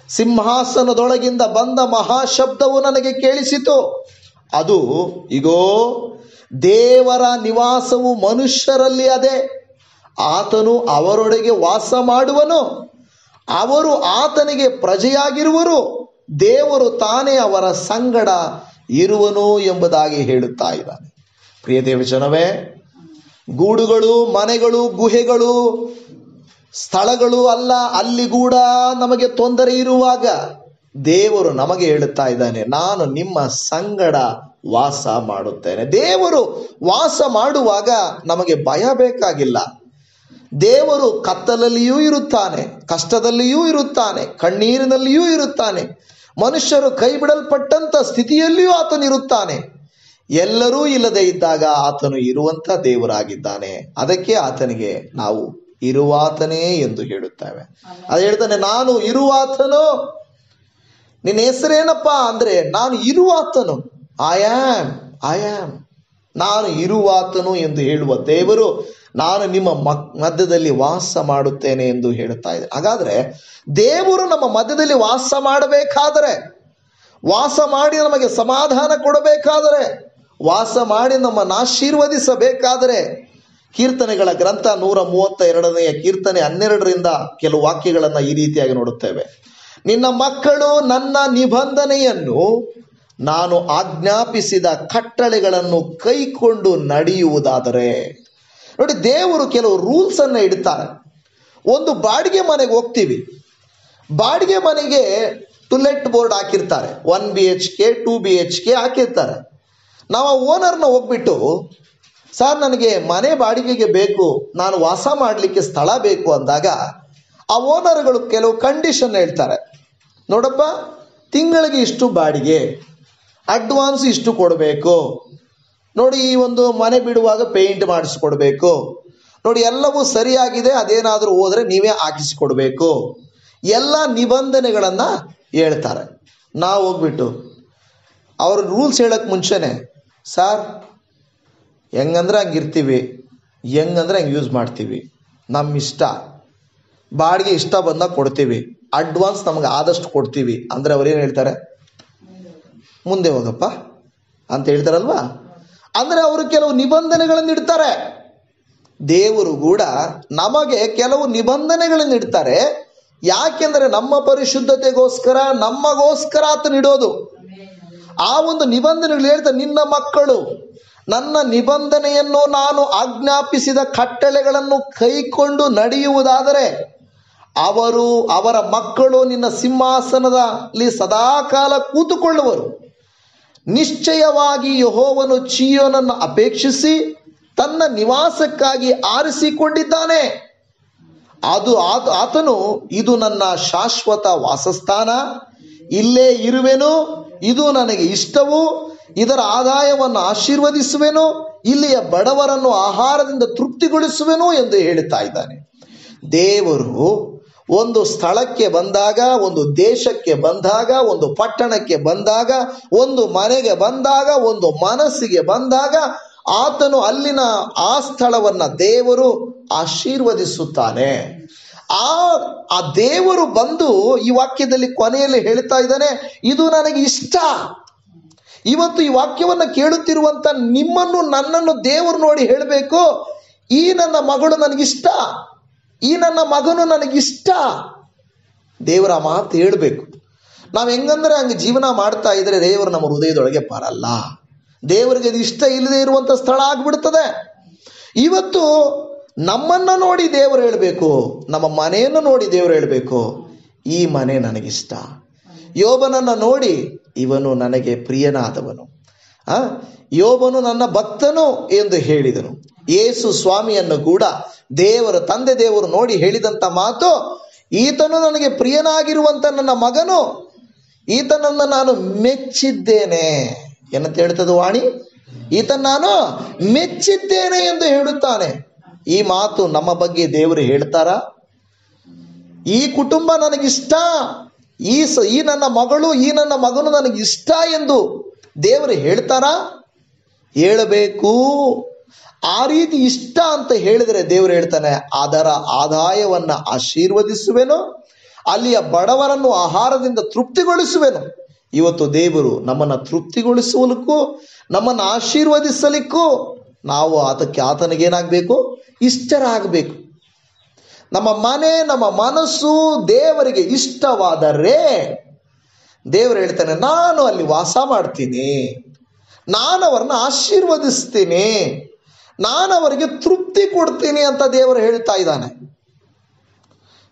ಸಿಂಹಾಸನದೊಳಗಿಂದ ಬಂದ ಮಹಾಶಬ್ದವು ನನಗೆ ಕೇಳಿಸಿತು. ಅದು, ಇಗೋ ದೇವರ ನಿವಾಸವು ಮನುಷ್ಯರಲ್ಲಿ ಅದೇ, ಆತನು ಅವರೊಳಗೆ ವಾಸ ಮಾಡುವನು, ಅವರು ಆತನಿಗೆ ಪ್ರಜೆಯಾಗಿರುವರು, ದೇವರು ತಾನೇ ಅವರ ಸಂಗಡ ಇರುವನು ಎಂಬುದಾಗಿ ಹೇಳುತ್ತಾ ಇದ್ದಾನೆ. ಪ್ರಿಯ ದೇವಜನವೇ, ಗೂಡುಗಳು, ಮನೆಗಳು, ಗುಹೆಗಳು, ಸ್ಥಳಗಳು ಅಲ್ಲ, ಅಲ್ಲಿ ಕೂಡ ನಮಗೆ ತೊಂದರೆ ಇರುವಾಗ ದೇವರು ನಮಗೆ ಹೇಳುತ್ತಾ ಇದ್ದಾನೆ, ನಾನು ನಿಮ್ಮ ಸಂಗಡ ವಾಸ ಮಾಡುತ್ತೇನೆ. ದೇವರು ವಾಸ ಮಾಡುವಾಗ ನಮಗೆ ಭಯ ಬೇಕಾಗಿಲ್ಲ. ದೇವರು ಕತ್ತಲಲ್ಲಿಯೂ ಇರುತ್ತಾನೆ, ಕಷ್ಟದಲ್ಲಿಯೂ ಇರುತ್ತಾನೆ, ಕಣ್ಣೀರಿನಲ್ಲಿಯೂ ಇರುತ್ತಾನೆ, ಮನುಷ್ಯರು ಕೈ ಬಿಡಲ್ಪಟ್ಟಂತ ಸ್ಥಿತಿಯಲ್ಲಿಯೂ ಆತನಿರುತ್ತಾನೆ. ಎಲ್ಲರೂ ಇಲ್ಲದೆ ಇದ್ದಾಗ ಆತನು ಇರುವಂತ ದೇವರಾಗಿದ್ದಾನೆ. ಅದಕ್ಕೆ ಆತನಿಗೆ ನಾವು ಇರುವಾತನೇ ಎಂದು ಹೇಳುತ್ತೇವೆ. ಅದು ಹೇಳ್ತಾನೆ, ನಾನು ಇರುವಾತನು. ನಿನ್ನ ಹೆಸರೇನಪ್ಪ ಅಂದ್ರೆ, ನಾನು ಇರುವಾತನು. ಐ ಆಮ್, ನಾನು ಇರುವಾತನು ಎಂದು ಹೇಳುವ ದೇವರು, ನಾನು ನಿಮ್ಮ ಮಧ್ಯದಲ್ಲಿ ವಾಸ ಮಾಡುತ್ತೇನೆ ಎಂದು ಹೇಳುತ್ತಾ ಇದೆ. ಹಾಗಾದ್ರೆ ದೇವರು ನಮ್ಮ ಮಧ್ಯದಲ್ಲಿ ವಾಸ ಮಾಡಬೇಕಾದರೆ, ವಾಸ ಮಾಡಿ ನಮಗೆ ಸಮಾಧಾನ ಕೊಡಬೇಕಾದರೆ, ವಾಸ ಮಾಡಿ ನಮ್ಮನ್ನು ಆಶೀರ್ವದಿಸಬೇಕಾದರೆ, ಕೀರ್ತನೆಗಳ ಗ್ರಂಥ 132ನೇ ಕೀರ್ತನೆ 12ರಿಂದ ಕೆಲವು ವಾಕ್ಯಗಳನ್ನು ಈ ರೀತಿಯಾಗಿ ನೋಡುತ್ತೇವೆ. ನಿನ್ನ ಮಕ್ಕಳು ನನ್ನ ನಿಬಂಧನೆಯನ್ನು ನಾನು ಆಜ್ಞಾಪಿಸಿದ ಕಟ್ಟಳೆಗಳನ್ನು ಕೈಕೊಂಡು ನಡೆಯುವುದಾದರೆ. ನೋಡಿ, ದೇವರು ಕೆಲವು ರೂಲ್ಸ್ ಅನ್ನು ಇಡ್ತಾರೆ. ಒಂದು ಬಾಡಿಗೆ ಮನೆಗೆ ಹೋಗ್ತೀವಿ, ಬಾಡಿಗೆ ಮನೆಗೆ ಟು ಲೆಟ್ ಬೋರ್ಡ್ ಹಾಕಿರ್ತಾರೆ, 1 BHK 2 BHK ಹಾಕಿರ್ತಾರೆ. ನಾವು ಆ ಓನರ್ನ ಹೋಗ್ಬಿಟ್ಟು, ಸರ್ ನನಗೆ ಮನೆ ಬಾಡಿಗೆಗೆ ಬೇಕು, ನಾನು ವಾಸ ಮಾಡಲಿಕ್ಕೆ ಸ್ಥಳ ಬೇಕು ಅಂದಾಗ ಆ ಓನರ್ಗಳು ಕೆಲವು ಕಂಡೀಷನ್ ಹೇಳ್ತಾರೆ. ನೋಡಪ್ಪ, ತಿಂಗಳಿಗೆ ಇಷ್ಟು ಬಾಡಿಗೆ, ಅಡ್ವಾನ್ಸ್ ಇಷ್ಟು ಕೊಡಬೇಕು, ನೋಡಿ ಈ ಒಂದು ಮನೆ ಬಿಡುವಾಗ ಪೇಂಟ್ ಮಾಡಿಸ್ಕೊಡ್ಬೇಕು, ನೋಡಿ ಎಲ್ಲವೂ ಸರಿಯಾಗಿದೆ, ಅದೇನಾದರೂ ಹೋದರೆ ನೀವೇ ಹಾಕಿಸಿಕೊಡ್ಬೇಕು, ಎಲ್ಲ ನಿಬಂಧನೆಗಳನ್ನು ಹೇಳ್ತಾರೆ. ನಾವು ಹೋಗ್ಬಿಟ್ಟು ಅವ್ರ ರೂಲ್ಸ್ ಹೇಳೋಕ್ಕೆ ಮುಂಚೆನೆ, ಸರ್ ಹೆಂಗಂದ್ರೆ ಹಂಗಿರ್ತೀವಿ, ಹೆಂಗಂದ್ರೆ ಹಂಗೆ ಯೂಸ್ ಮಾಡ್ತೀವಿ, ನಮ್ಮ ಇಷ್ಟ, ಬಾಡಿಗೆ ಇಷ್ಟ ಬಂದಾಗ ಕೊಡ್ತೀವಿ, ಅಡ್ವಾನ್ಸ್ ನಮಗೆ ಆದಷ್ಟು ಕೊಡ್ತೀವಿ ಅಂದರೆ ಅವ್ರೇನು ಹೇಳ್ತಾರೆ, ಮುಂದೆ ಹೋಗಪ್ಪ ಅಂತ ಹೇಳ್ತಾರಲ್ವಾ. ಅಂದರೆ ಅವರು ಕೆಲವು ನಿಬಂಧನೆಗಳನ್ನು ಇಡ್ತಾರೆ. ದೇವರು ಕೂಡ ನಮಗೆ ಕೆಲವು ನಿಬಂಧನೆಗಳನ್ನು ಇಡ್ತಾರೆ. ಯಾಕೆಂದರೆ ನಮ್ಮ ಪರಿಶುದ್ಧತೆಗೋಸ್ಕರ, ನಮಗೋಸ್ಕರ ಆತನಿಡೋದು. ಆ ಒಂದು ನಿಬಂಧನೆಗಳು ಹೇಳ್ತಾರೆ, ನಿನ್ನ ಮಕ್ಕಳು ನನ್ನ ನಿಬಂಧನೆಯನ್ನು, ನಾನು ಆಜ್ಞಾಪಿಸಿದ ಕಟ್ಟಳೆಗಳನ್ನು ಕೈಕೊಂಡು ನಡೆಯುವುದಾದರೆ ಅವರ ಮಕ್ಕಳು ನಿನ್ನ ಸಿಂಹಾಸನದಲ್ಲಿ ಸದಾಕಾಲ ಕೂತುಕೊಳ್ಳುವರು. ನಿಶ್ಚಯವಾಗಿ ಯೆಹೋವನು ಚೀಯೋನನ್ನು ಅಪೇಕ್ಷಿಸಿ ತನ್ನ ನಿವಾಸಕ್ಕಾಗಿ ಆರಿಸಿಕೊಂಡಿದ್ದಾನೆ. ಆತನು, ಇದು ನನ್ನ ಶಾಶ್ವತ ವಾಸಸ್ಥಾನ, ಇಲ್ಲೇ ಇರುವೆನು, ಇದು ನನಗೆ ಇಷ್ಟವು, ಇದರ ಆದಾಯವನ್ನು ಆಶೀರ್ವದಿಸುವೆನು, ಇಲ್ಲಿಯ ಬಡವರನ್ನು ಆಹಾರದಿಂದ ತೃಪ್ತಿಗೊಳಿಸುವೆನು ಎಂದು ಹೇಳುತ್ತಾ ಇದ್ದಾನೆ. ದೇವರು ಒಂದು ಸ್ಥಳಕ್ಕೆ ಬಂದಾಗ, ಒಂದು ದೇಶಕ್ಕೆ ಬಂದಾಗ, ಒಂದು ಪಟ್ಟಣಕ್ಕೆ ಬಂದಾಗ, ಒಂದು ಮನೆಗೆ ಬಂದಾಗ, ಒಂದು ಮನಸ್ಸಿಗೆ ಬಂದಾಗ ಆತನು ಅಲ್ಲಿನ ಆ ಸ್ಥಳವನ್ನ ದೇವರು ಆಶೀರ್ವದಿಸುತ್ತಾನೆ. ಆ ದೇವರು ಬಂದು ಈ ವಾಕ್ಯದಲ್ಲಿ ಕೊನೆಯಲ್ಲಿ ಹೇಳ್ತಾ ಇದ್ದಾನೆ, ಇದು ನನಗೆ ಇಷ್ಟ. ಇವತ್ತು ಈ ವಾಕ್ಯವನ್ನು ಕೇಳುತ್ತಿರುವಂತ ನಿಮ್ಮನ್ನು, ನನ್ನನ್ನು ದೇವರು ನೋಡಿ ಹೇಳಬೇಕು, ಈ ನನ್ನ ಮಗಳು ನನಗಿಷ್ಟ, ಈ ನನ್ನ ಮಗನು ನನಗಿಷ್ಟ. ದೇವರ ಮಾತು ಹೇಳಬೇಕು. ನಾವು ಹೆಂಗಂದ್ರೆ ಹಂಗೆ ಜೀವನ ಮಾಡ್ತಾ ಇದ್ರೆ ದೇವರು ನಮ್ಮ ಹೃದಯದೊಳಗೆ ಬರಲ್ಲ. ದೇವರಿಗೆ ಅದು ಇಷ್ಟ ಇಲ್ಲದೆ ಇರುವಂತ ಸ್ಥಳ ಆಗ್ಬಿಡ್ತದೆ. ಇವತ್ತು ನಮ್ಮನ್ನ ನೋಡಿ ದೇವರು ಹೇಳಬೇಕು, ನಮ್ಮ ಮನೆಯನ್ನು ನೋಡಿ ದೇವರು ಹೇಳಬೇಕು, ಈ ಮನೆ ನನಗಿಷ್ಟ. ಯೋಬನನ್ನ ನೋಡಿ, ಇವನು ನನಗೆ ಪ್ರಿಯನಾದವನು, ಯೋಬನು ನನ್ನ ಭಕ್ತನು ಎಂದು ಹೇಳಿದನು. ಯೇಸು ಸ್ವಾಮಿಯನ್ನು ಕೂಡ ತಂದೆ ದೇವರು ನೋಡಿ ಹೇಳಿದಂತ ಮಾತು, ಈತನು ನನಗೆ ಪ್ರಿಯನಾಗಿರುವಂತ ನನ್ನ ಮಗನು, ಈತನನ್ನು ನಾನು ಮೆಚ್ಚಿದ್ದೇನೆ. ಏನಂತ ಹೇಳ್ತದ ವಾಣಿ? ಈತನ ನಾನು ಮೆಚ್ಚಿದ್ದೇನೆ ಎಂದು ಹೇಳುತ್ತಾನೆ. ಈ ಮಾತು ನಮ್ಮ ಬಗ್ಗೆ ದೇವರು ಹೇಳ್ತಾರ? ಈ ಕುಟುಂಬ ನನಗಿಷ್ಟ, ಈ ನನ್ನ ಮಗಳು, ಈ ನನ್ನ ಮಗನು ನನಗಿಷ್ಟ ಎಂದು ದೇವರು ಹೇಳ್ತಾರ? ಹೇಳಬೇಕು. ಆ ರೀತಿ ಇಷ್ಟ ಅಂತ ಹೇಳಿದರೆ ದೇವರು ಹೇಳ್ತಾನೆ, ಅದರ ಆದಾಯವನ್ನ ಆಶೀರ್ವದಿಸುವೆನು, ಅಲ್ಲಿಯ ಬಡವರನ್ನು ಆಹಾರದಿಂದ ತೃಪ್ತಿಗೊಳಿಸುವೆನು. ಇವತ್ತು ದೇವರು ನಮ್ಮನ್ನು ತೃಪ್ತಿಗೊಳಿಸುವಲಿಕ್ಕೂ, ನಮ್ಮನ್ನು ಆಶೀರ್ವದಿಸಲಿಕ್ಕೂ ನಾವು ಆತನಿಗೇನಾಗಬೇಕು? ಇಷ್ಟರಾಗಬೇಕು. ನಮ್ಮ ಮನೆ, ನಮ್ಮ ಮನಸ್ಸು ದೇವರಿಗೆ ಇಷ್ಟವಾದರೆ ದೇವರು ಹೇಳ್ತಾನೆ, ನಾನು ಅಲ್ಲಿ ವಾಸ ಮಾಡ್ತೀನಿ, ನಾನು ಅವರನ್ನ ಆಶೀರ್ವದಿಸ್ತೀನಿ, ನಾನು ಅವರಿಗೆ ತೃಪ್ತಿ ಕೊಡ್ತೀನಿ ಅಂತ ದೇವರು ಹೇಳ್ತಾ ಇದ್ದಾನೆ.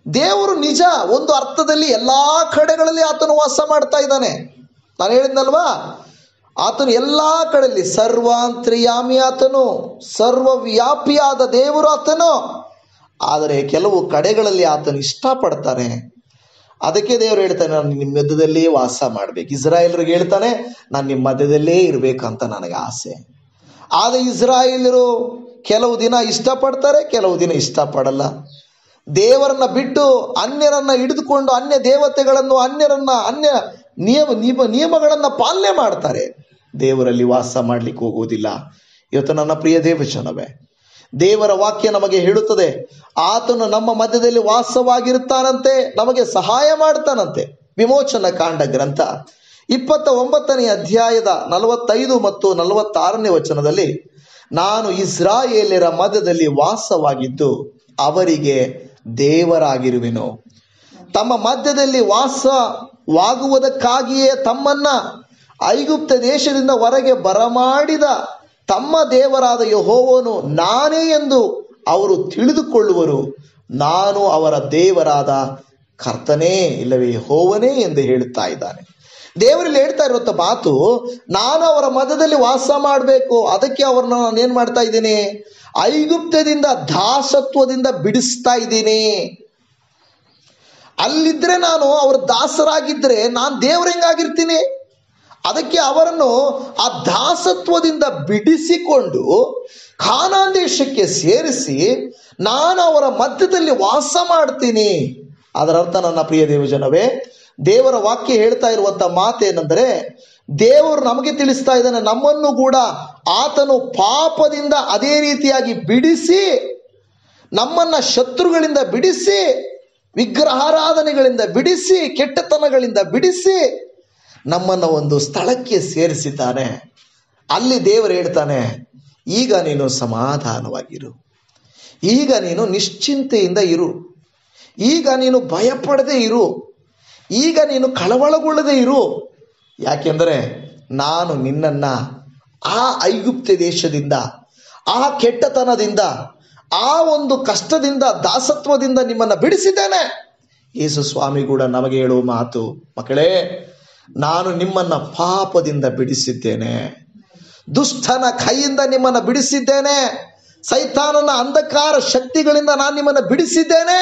ದೇವರು ನಿಜ, ಒಂದು ಅರ್ಥದಲ್ಲಿ ಎಲ್ಲಾ ಕಡೆಗಳಲ್ಲಿ ಆತನು ವಾಸ ಮಾಡ್ತಾ ಇದ್ದಾನೆ. ನಾನು ಹೇಳಿದ್ನಲ್ವಾ, ಆತನು ಎಲ್ಲಾ ಕಡೆಯಲ್ಲಿ ಸರ್ವಾಂತರ್ಯಾಮಿ, ಆತನು ಸರ್ವವ್ಯಾಪಿಯಾದ ದೇವರು ಆತನು. ಆದರೆ ಕೆಲವು ಕಡೆಗಳಲ್ಲಿ ಆತನು ಇಷ್ಟಪಡ್ತಾನೆ. ಅದಕ್ಕೆ ದೇವರು ಹೇಳ್ತಾನೆ, ನಾನು ನಿಮ್ಮ ಮಧ್ಯದಲ್ಲೇ ವಾಸ ಮಾಡ್ಬೇಕು. ಇಸ್ರಾಯೇಲರಿಗೆ ಹೇಳ್ತಾನೆ, ನಾನು ನಿಮ್ಮ ಮಧ್ಯದಲ್ಲೇ ಇರ್ಬೇಕಂತ ನನಗೆ ಆಸೆ. ಆದರೆ ಇಸ್ರಾಯೇಲರು ಕೆಲವು ದಿನ ಇಷ್ಟಪಡ್ತಾರೆ, ಕೆಲವು ದಿನ ಇಷ್ಟಪಡಲ್ಲ. ದೇವರನ್ನ ಬಿಟ್ಟು ಅನ್ಯರನ್ನ ಹಿಡಿದುಕೊಂಡು ಅನ್ಯ ದೇವತೆಗಳನ್ನು, ಅನ್ಯ ನಿಯಮಗಳನ್ನ ಪಾಲನೆ ಮಾಡ್ತಾರೆ. ದೇವರಲ್ಲಿ ವಾಸ ಮಾಡ್ಲಿಕ್ಕೆ ಹೋಗುವುದಿಲ್ಲ. ಇವತ್ತು ನನ್ನ ಪ್ರಿಯ ದೇವಜನವೇ, ದೇವರ ವಾಕ್ಯ ನಮಗೆ ಹೇಳುತ್ತದೆ, ಆತನು ನಮ್ಮ ಮಧ್ಯದಲ್ಲಿ ವಾಸವಾಗಿರುತ್ತಾನಂತೆ, ನಮಗೆ ಸಹಾಯ ಮಾಡ್ತಾನಂತೆ. ವಿಮೋಚನ ಕಾಂಡ ಗ್ರಂಥ 29ನೇ ಅಧ್ಯಾಯದ 45 ಮತ್ತು 46ನೇ ವಚನದಲ್ಲಿ, ನಾನು ಇಸ್ರಾಯೇಲ್ಯರ ಮಧ್ಯದಲ್ಲಿ ವಾಸವಾಗಿದ್ದು ಅವರಿಗೆ ದೇವರಾಗಿರುವೆನು. ತಮ್ಮ ಮಧ್ಯದಲ್ಲಿ ವಾಸವಾಗುವುದಕ್ಕಾಗಿಯೇ ತಮ್ಮನ್ನ ಐಗುಪ್ತ ದೇಶದಿಂದ ಹೊರಗೆ ಬರಮಾಡಿದ ತಮ್ಮ ದೇವರಾದ ಯೆಹೋವನು ನಾನೇ ಎಂದು ಅವರು ತಿಳಿದುಕೊಳ್ಳುವರು. ನಾನು ಅವರ ದೇವರಾದ ಕರ್ತನೇ ಇಲ್ಲವೇ ಯೆಹೋವನೇ ಎಂದು ಹೇಳುತ್ತಾ ಇದ್ದಾನೆ. ದೇವರಲ್ಲಿ ಹೇಳ್ತಾ ಇರುವಂತ ಮಾತು, ನಾನು ಅವರ ಮಧ್ಯದಲ್ಲಿ ವಾಸ ಮಾಡಬೇಕು. ಅದಕ್ಕೆ ಅವ್ರನ್ನ ನಾನೇನ್ ಮಾಡ್ತಾ ಇದ್ದೀನಿ? ಐಗುಪ್ತದಿಂದ ದಾಸತ್ವದಿಂದ ಬಿಡಿಸ್ತಾ ಇದ್ದೀನಿ. ಅಲ್ಲಿದ್ರೆ ನಾನು ಅವ್ರ ದಾಸರಾಗಿದ್ರೆ ನಾನು ದೇವ್ರ ಹೆಂಗಾಗಿರ್ತೀನಿ? ಅದಕ್ಕೆ ಅವರನ್ನು ಆ ದಾಸತ್ವದಿಂದ ಬಿಡಿಸಿಕೊಂಡು ಕಾನಾನ್ ದೇಶಕ್ಕೆ ಸೇರಿಸಿ ನಾನು ಅವರ ಮಧ್ಯದಲ್ಲಿ ವಾಸ ಮಾಡ್ತೀನಿ. ಅದರ ಅರ್ಥ ನನ್ನ ಪ್ರಿಯ ದೇವಜನವೇ, ದೇವರ ವಾಕ್ಯ ಹೇಳ್ತಾ ಇರುವಂತ ಮಾತೇನೆಂದರೆ, ದೇವರು ನಮಗೆ ತಿಳಿಸ್ತಾ ಇದ್ದಾನೆ, ನಮ್ಮನ್ನು ಕೂಡ ಆತನು ಪಾಪದಿಂದ ಅದೇ ರೀತಿಯಾಗಿ ಬಿಡಿಸಿ, ನಮ್ಮನ್ನ ಶತ್ರುಗಳಿಂದ ಬಿಡಿಸಿ, ವಿಗ್ರಹಾರಾಧನೆಗಳಿಂದ ಬಿಡಿಸಿ, ಕೆಟ್ಟತನಗಳಿಂದ ಬಿಡಿಸಿ ನಮ್ಮನ್ನು ಒಂದು ಸ್ಥಳಕ್ಕೆ ಸೇರಿಸಿದ್ದಾನೆ. ಅಲ್ಲಿ ದೇವರು ಹೇಳ್ತಾನೆ, ಈಗ ನೀನು ಸಮಾಧಾನವಾಗಿರು, ಈಗ ನೀನು ನಿಶ್ಚಿಂತೆಯಿಂದ ಇರು, ಈಗ ನೀನು ಭಯಪಡದೆ ಇರು, ಈಗ ನೀನು ಕಳವಳಗೊಳ್ಳದೆ ಇರು. ಯಾಕೆಂದರೆ ನಾನು ನಿನ್ನನ್ನು ಆ ಐಗುಪ್ತ ದೇಶದಿಂದ, ಆ ಕೆಟ್ಟತನದಿಂದ, ಆ ಒಂದು ಕಷ್ಟದಿಂದ, ದಾಸತ್ವದಿಂದ ನಿಮ್ಮನ್ನು ಬಿಡಿಸಿದ್ದೇನೆ. ಯೇಸು ಸ್ವಾಮಿ ಕೂಡ ನಮಗೆ ಹೇಳುವ ಮಾತು, ಮಕ್ಕಳೇ, ನಾನು ನಿಮ್ಮನ್ನ ಪಾಪದಿಂದ ಬಿಡಿಸಿದ್ದೇನೆ, ದುಷ್ಟನ ಕೈಯಿಂದ ನಿಮ್ಮನ್ನು ಬಿಡಿಸಿದ್ದೇನೆ, ಸೈತಾನನ ಅಂಧಕಾರ ಶಕ್ತಿಗಳಿಂದ ನಾನು ನಿಮ್ಮನ್ನು ಬಿಡಿಸಿದ್ದೇನೆ.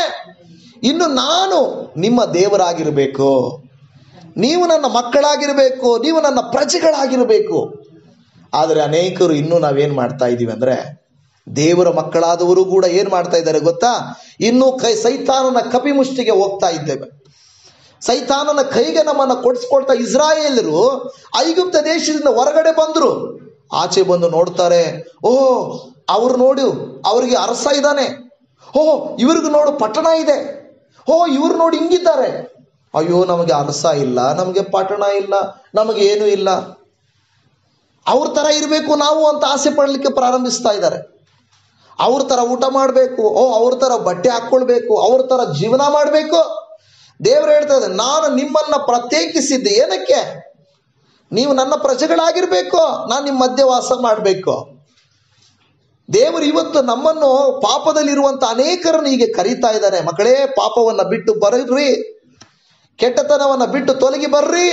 ಇನ್ನು ನಾನು ನಿಮ್ಮ ದೇವರಾಗಿರಬೇಕು, ನೀವು ನನ್ನ ಮಕ್ಕಳಾಗಿರಬೇಕು, ನೀವು ನನ್ನ ಪ್ರಜೆಗಳಾಗಿರಬೇಕು. ಆದರೆ ಅನೇಕರು ಇನ್ನೂ ನಾವೇನು ಮಾಡ್ತಾ ಇದ್ದೀವಿ ಅಂದರೆ, ದೇವರ ಮಕ್ಕಳಾದವರು ಕೂಡ ಏನು ಮಾಡ್ತಾ ಇದ್ದಾರೆ ಗೊತ್ತಾ? ಇನ್ನೂ ಸೈತಾನನ ಕಪಿಮುಷ್ಟಿಗೆ ಹೋಗ್ತಾ ಇದ್ದೇವೆ. ಸೈತಾನನ ಕೈಗೆ ನಮ್ಮನ್ನು ಕೊಡಿಸ್ಕೊಳ್ತಾ ಇಸ್ರಾಯೇಲರು ಐಗುಪ್ತ ದೇಶದಿಂದ ಹೊರಗಡೆ ಬಂದರು. ಆಚೆ ಬಂದು ನೋಡ್ತಾರೆ, ಓಹೋ ಅವ್ರು ನೋಡು, ಅವರಿಗೆ ಅರಸ ಇದ್ದಾನೆ, ಓಹೋ ಇವ್ರಿಗೂ ನೋಡು ಪಟ್ಟಣ ಇದೆ, ಓ ಇವ್ರು ನೋಡಿ ಹಿಂಗಿದ್ದಾರೆ. ಅಯ್ಯೋ ನಮಗೆ ಅರಸ ಇಲ್ಲ, ನಮಗೆ ಪಟ್ಟಣ ಇಲ್ಲ, ನಮಗೆ ಏನೂ ಇಲ್ಲ, ಅವ್ರ ಥರ ಇರಬೇಕು ನಾವು ಅಂತ ಆಸೆ ಪಡಲಿಕ್ಕೆ ಪ್ರಾರಂಭಿಸ್ತಾ ಇದ್ದಾರೆ. ಅವ್ರ ಥರ ಊಟ ಮಾಡಬೇಕು, ಅವ್ರ ಥರ ಬಟ್ಟೆ ಹಾಕ್ಕೊಳ್ಬೇಕು, ಅವ್ರ ಥರ ಜೀವನ ಮಾಡಬೇಕು. ದೇವರು ಹೇಳ್ತಾ ಇದ್ದಾರೆ, ನಾನು ನಿಮ್ಮನ್ನ ಪ್ರತ್ಯೇಕಿಸಿದ್ದೆ ಏನಕ್ಕೆ? ನೀವು ನನ್ನ ಪ್ರಜೆಗಳಾಗಿರ್ಬೇಕು, ನಾನು ನಿಮ್ಮ ಮಧ್ಯೆ ವಾಸ ಮಾಡಬೇಕು. ದೇವರು ಇವತ್ತು ನಮ್ಮನ್ನು ಪಾಪದಲ್ಲಿರುವಂತ ಅನೇಕರನ್ನು ಹೀಗೆ ಕರೀತಾ ಇದ್ದಾನೆ, ಮಕ್ಕಳೇ ಪಾಪವನ್ನ ಬಿಟ್ಟು ಬರ್ರಿ, ಕೆಟ್ಟತನವನ್ನ ಬಿಟ್ಟು ತೊಲಗಿ ಬರ್ರಿ,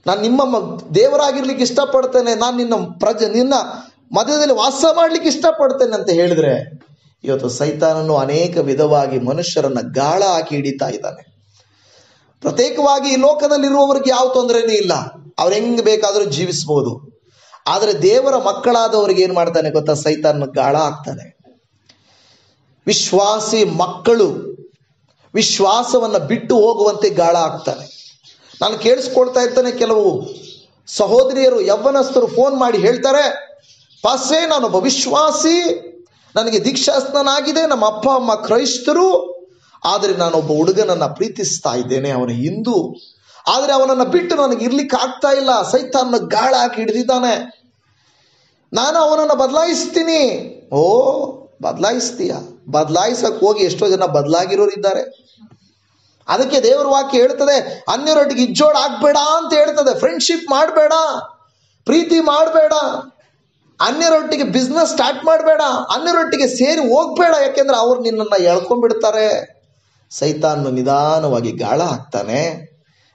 ನಾನು ನಿಮ್ಮ ದೇವರಾಗಿರ್ಲಿಕ್ಕೆ ಇಷ್ಟಪಡ್ತೇನೆ, ನಾನು ನಿನ್ನ ಮಧ್ಯದಲ್ಲಿ ವಾಸ ಮಾಡ್ಲಿಕ್ಕೆ ಇಷ್ಟಪಡ್ತೇನೆ ಅಂತ ಹೇಳಿದ್ರೆ, ಇವತ್ತು ಸೈತಾನನು ಅನೇಕ ವಿಧವಾಗಿ ಮನುಷ್ಯರನ್ನ ಗಾಳ ಹಾಕಿ ಹಿಡಿತಾ ಇದ್ದಾನೆ. ಪ್ರತ್ಯೇಕವಾಗಿ ಈ ಲೋಕದಲ್ಲಿರುವವರಿಗೆ ಯಾವ ತೊಂದರೆನೂ ಇಲ್ಲ, ಅವ್ರು ಹೆಂಗ್ ಬೇಕಾದರೂ ಜೀವಿಸ್ಬೋದು. ಆದರೆ ದೇವರ ಮಕ್ಕಳಾದವರಿಗೆ ಏನ್ ಮಾಡ್ತಾನೆ ಗೊತ್ತಾ? ಸೈತಾನ ಗಾಳ ಹಾಕ್ತಾನೆ. ವಿಶ್ವಾಸಿ ಮಕ್ಕಳು ವಿಶ್ವಾಸವನ್ನ ಬಿಟ್ಟು ಹೋಗುವಂತೆ ಗಾಳ ಹಾಕ್ತಾನೆ. ನಾನು ಕೇಳಿಸ್ಕೊಳ್ತಾ ಇರ್ತೇನೆ, ಕೆಲವು ಸಹೋದರಿಯರು ಯವ್ವನಸ್ಥರು ಫೋನ್ ಮಾಡಿ ಹೇಳ್ತಾರೆ, ಪಾಸ್ಟೇ ನಾನೊಬ್ಬ ವಿಶ್ವಾಸಿ, ನನಗೆ ದೀಕ್ಷಾಸ್ನಾನಾಗಿದೆ, ನಮ್ಮ ಅಪ್ಪ ಅಮ್ಮ ಕ್ರೈಸ್ತರು, ಆದರೆ ನಾನೊಬ್ಬ ಹುಡುಗನನ್ನ ಪ್ರೀತಿಸ್ತಾ ಇದ್ದೇನೆ, ಅವನ ಹಿಂದೂ, ಆದರೆ ಅವನನ್ನು ಬಿಟ್ಟು ನನಗೆ ಇರ್ಲಿಕ್ಕೆ ಆಗ್ತಾ ಇಲ್ಲ, ಸೈತಾನ ಗಾಳ ಹಾಕಿ ಹಿಡಿದಿದ್ದಾನೆ, ನಾನು ಅವನನ್ನು ಬದಲಾಯಿಸ್ತೀನಿ. ಓ ಬದಲಾಯಿಸ್ತೀಯ? ಬದಲಾಯಿಸಕ್ ಹೋಗಿ ಎಷ್ಟೋ ಜನ ಬದಲಾಗಿರೋರಿದ್ದಾರೆ. ಅದಕ್ಕೆ ದೇವರ ವಾಕ್ಯ ಹೇಳ್ತದೆ, ಅನ್ಯರೊಟ್ಟಿಗೆ ಇಜ್ಜೋಡ್ ಆಗ್ಬೇಡ ಅಂತ ಹೇಳ್ತದೆ. ಫ್ರೆಂಡ್ಶಿಪ್ ಮಾಡಬೇಡ, ಪ್ರೀತಿ ಮಾಡಬೇಡ, ಅನ್ಯರೊಟ್ಟಿಗೆ ಬಿಸ್ನೆಸ್ ಸ್ಟಾರ್ಟ್ ಮಾಡಬೇಡ, ಅನ್ಯರೊಟ್ಟಿಗೆ ಸೇರಿ ಹೋಗ್ಬೇಡ, ಯಾಕೆಂದ್ರೆ ಅವ್ರು ನಿನ್ನನ್ನು ಎಳ್ಕೊಂಡ್ಬಿಡ್ತಾರೆ. ಸೈತಾನು ನಿಧಾನವಾಗಿ ಗಾಳ ಹಾಕ್ತಾನೆ,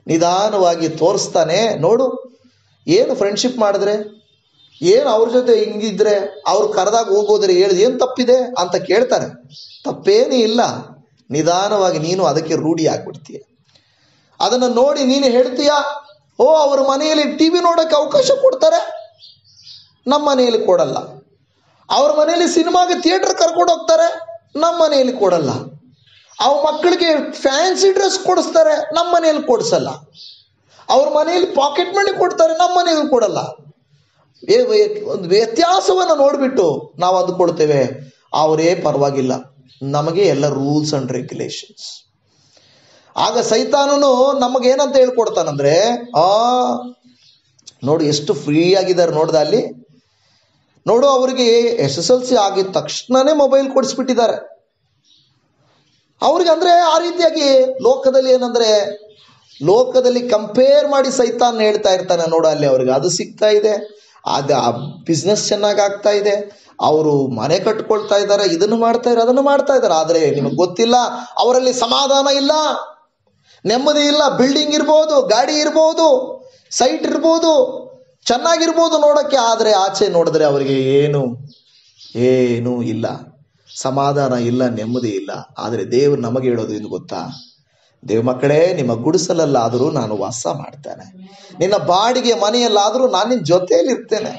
ನಿಧಾನವಾಗಿ ತೋರಿಸ್ತಾನೆ, ನೋಡು ಏನು ಫ್ರೆಂಡ್ಶಿಪ್ ಮಾಡಿದ್ರೆ, ಏನು ಅವ್ರ ಜೊತೆ ಹಿಂಗಿದ್ರೆ, ಅವ್ರು ಕರೆದಾಗ ಹೋಗೋದ್ರೆ ಹೇಳಿದ್ ಏನು ತಪ್ಪಿದೆ ಅಂತ ಕೇಳ್ತಾರೆ. ತಪ್ಪೇನೂ ಇಲ್ಲ, ನಿಧಾನವಾಗಿ ನೀನು ಅದಕ್ಕೆ ರೂಢಿ ಆಗ್ಬಿಡ್ತೀಯ. ಅದನ್ನು ನೋಡಿ ನೀನು ಹೇಳ್ತೀಯ, ಓ ಅವ್ರ ಮನೆಯಲ್ಲಿ ಟಿವಿ ನೋಡೋಕೆ ಅವಕಾಶ ಕೊಡ್ತಾರೆ, ನಮ್ಮ ಮನೆಯಲ್ಲಿ ಕೊಡಲ್ಲ. ಅವ್ರ ಮನೆಯಲ್ಲಿ ಸಿನಿಮಾಗೆ ಥಿಯೇಟರ್ ಕರ್ಕೊಂಡು ಹೋಗ್ತಾರೆ, ನಮ್ಮ ಮನೆಯಲ್ಲಿ ಕೊಡಲ್ಲ. ಅವ್ರ ಮಕ್ಕಳಿಗೆ ಫ್ಯಾನ್ಸಿ ಡ್ರೆಸ್ ಕೊಡಿಸ್ತಾರೆ, ನಮ್ಮ ಮನೆಯಲ್ಲಿ ಕೊಡಿಸಲ್ಲ. ಅವ್ರ ಮನೆಯಲ್ಲಿ ಪಾಕೆಟ್ ಮನಿ ಕೊಡ್ತಾರೆ, ನಮ್ಮ ಮನೆಯಲ್ಲಿ ಕೊಡಲ್ಲ. ಒಂದು ವ್ಯತ್ಯಾಸವನ್ನು ನೋಡ್ಬಿಟ್ಟು ನಾವು ಅಂದುಕೊಳ್ತೇವೆ, ಅವರೇ ಪರವಾಗಿಲ್ಲ, ನಮಗೆ ಎಲ್ಲ ರೂಲ್ಸ್ ಅಂಡ್ ರೆಗ್ಯುಲೇಷನ್ಸ್. ಆಗ ಸೈತಾನನು ನಮಗೇನಂತ ಹೇಳ್ಕೊಡ್ತಾನಂದ್ರೆ, ನೋಡು ಎಷ್ಟು ಫ್ರೀ ಆಗಿದ್ದಾರೆ ನೋಡ್ದ ಅಲ್ಲಿ, ನೋಡು ಅವರಿಗೆ SSLC ಆಗಿದ ತಕ್ಷಣನೇ ಮೊಬೈಲ್ ಕೊಡಿಸ್ಬಿಟ್ಟಿದ್ದಾರೆ ಅವ್ರಿಗೆ. ಅಂದ್ರೆ ಆ ರೀತಿಯಾಗಿ ಲೋಕದಲ್ಲಿ ಏನಂದ್ರೆ ಲೋಕದಲ್ಲಿ ಕಂಪೇರ್ ಮಾಡಿ ಸೈತಾನ್ ಹೇಳ್ತಾ ಇರ್ತಾನೆ, ನೋಡು ಅಲ್ಲಿ ಅವ್ರಿಗೆ ಅದು ಸಿಗ್ತಾ ಇದೆ, ಅದು ಆ ಬಿಸ್ನೆಸ್ ಚೆನ್ನಾಗಿ ಆಗ್ತಾ ಇದೆ, ಅವರು ಮನೆ ಕಟ್ಕೊಳ್ತಾ ಇದ್ದಾರೆ, ಇದನ್ನು ಮಾಡ್ತಾ ಇದ್ದಾರೆ, ಅದನ್ನು ಮಾಡ್ತಾ ಇದ್ದಾರೆ. ಆದರೆ ನಿಮಗೆ ಗೊತ್ತಿಲ್ಲ, ಅವರಲ್ಲಿ ಸಮಾಧಾನ ಇಲ್ಲ, ನೆಮ್ಮದಿ ಇಲ್ಲ. ಬಿಲ್ಡಿಂಗ್ ಇರ್ಬೋದು, ಗಾಡಿ ಇರ್ಬೋದು, ಸೈಟ್ ಇರ್ಬೋದು, ಚೆನ್ನಾಗಿರ್ಬೋದು ನೋಡಕ್ಕೆ, ಆದರೆ ಆಚೆ ನೋಡಿದ್ರೆ ಅವರಿಗೆ ಏನೂ ಇಲ್ಲ, ಸಮಾಧಾನ ಇಲ್ಲ, ನೆಮ್ಮದಿ ಇಲ್ಲ. ಆದರೆ ದೇವರು ನಮಗೆ ಹೇಳೋದು ಇದು ಗೊತ್ತಾ? ದೇವ ಮಕ್ಕಳೇ, ನಿಮ್ಮ ಗುಡಿಸಲಲ್ಲಾದರೂ ನಾನು ವಾಸ ಮಾಡ್ತೇನೆ, ನಿನ್ನ ಬಾಡಿಗೆ ಮನೆಯಲ್ಲಾದರೂ ನಾನು ನಿನ್ನ ಜೊತೆಯಲ್ಲಿ ಇರ್ತೇನೆ.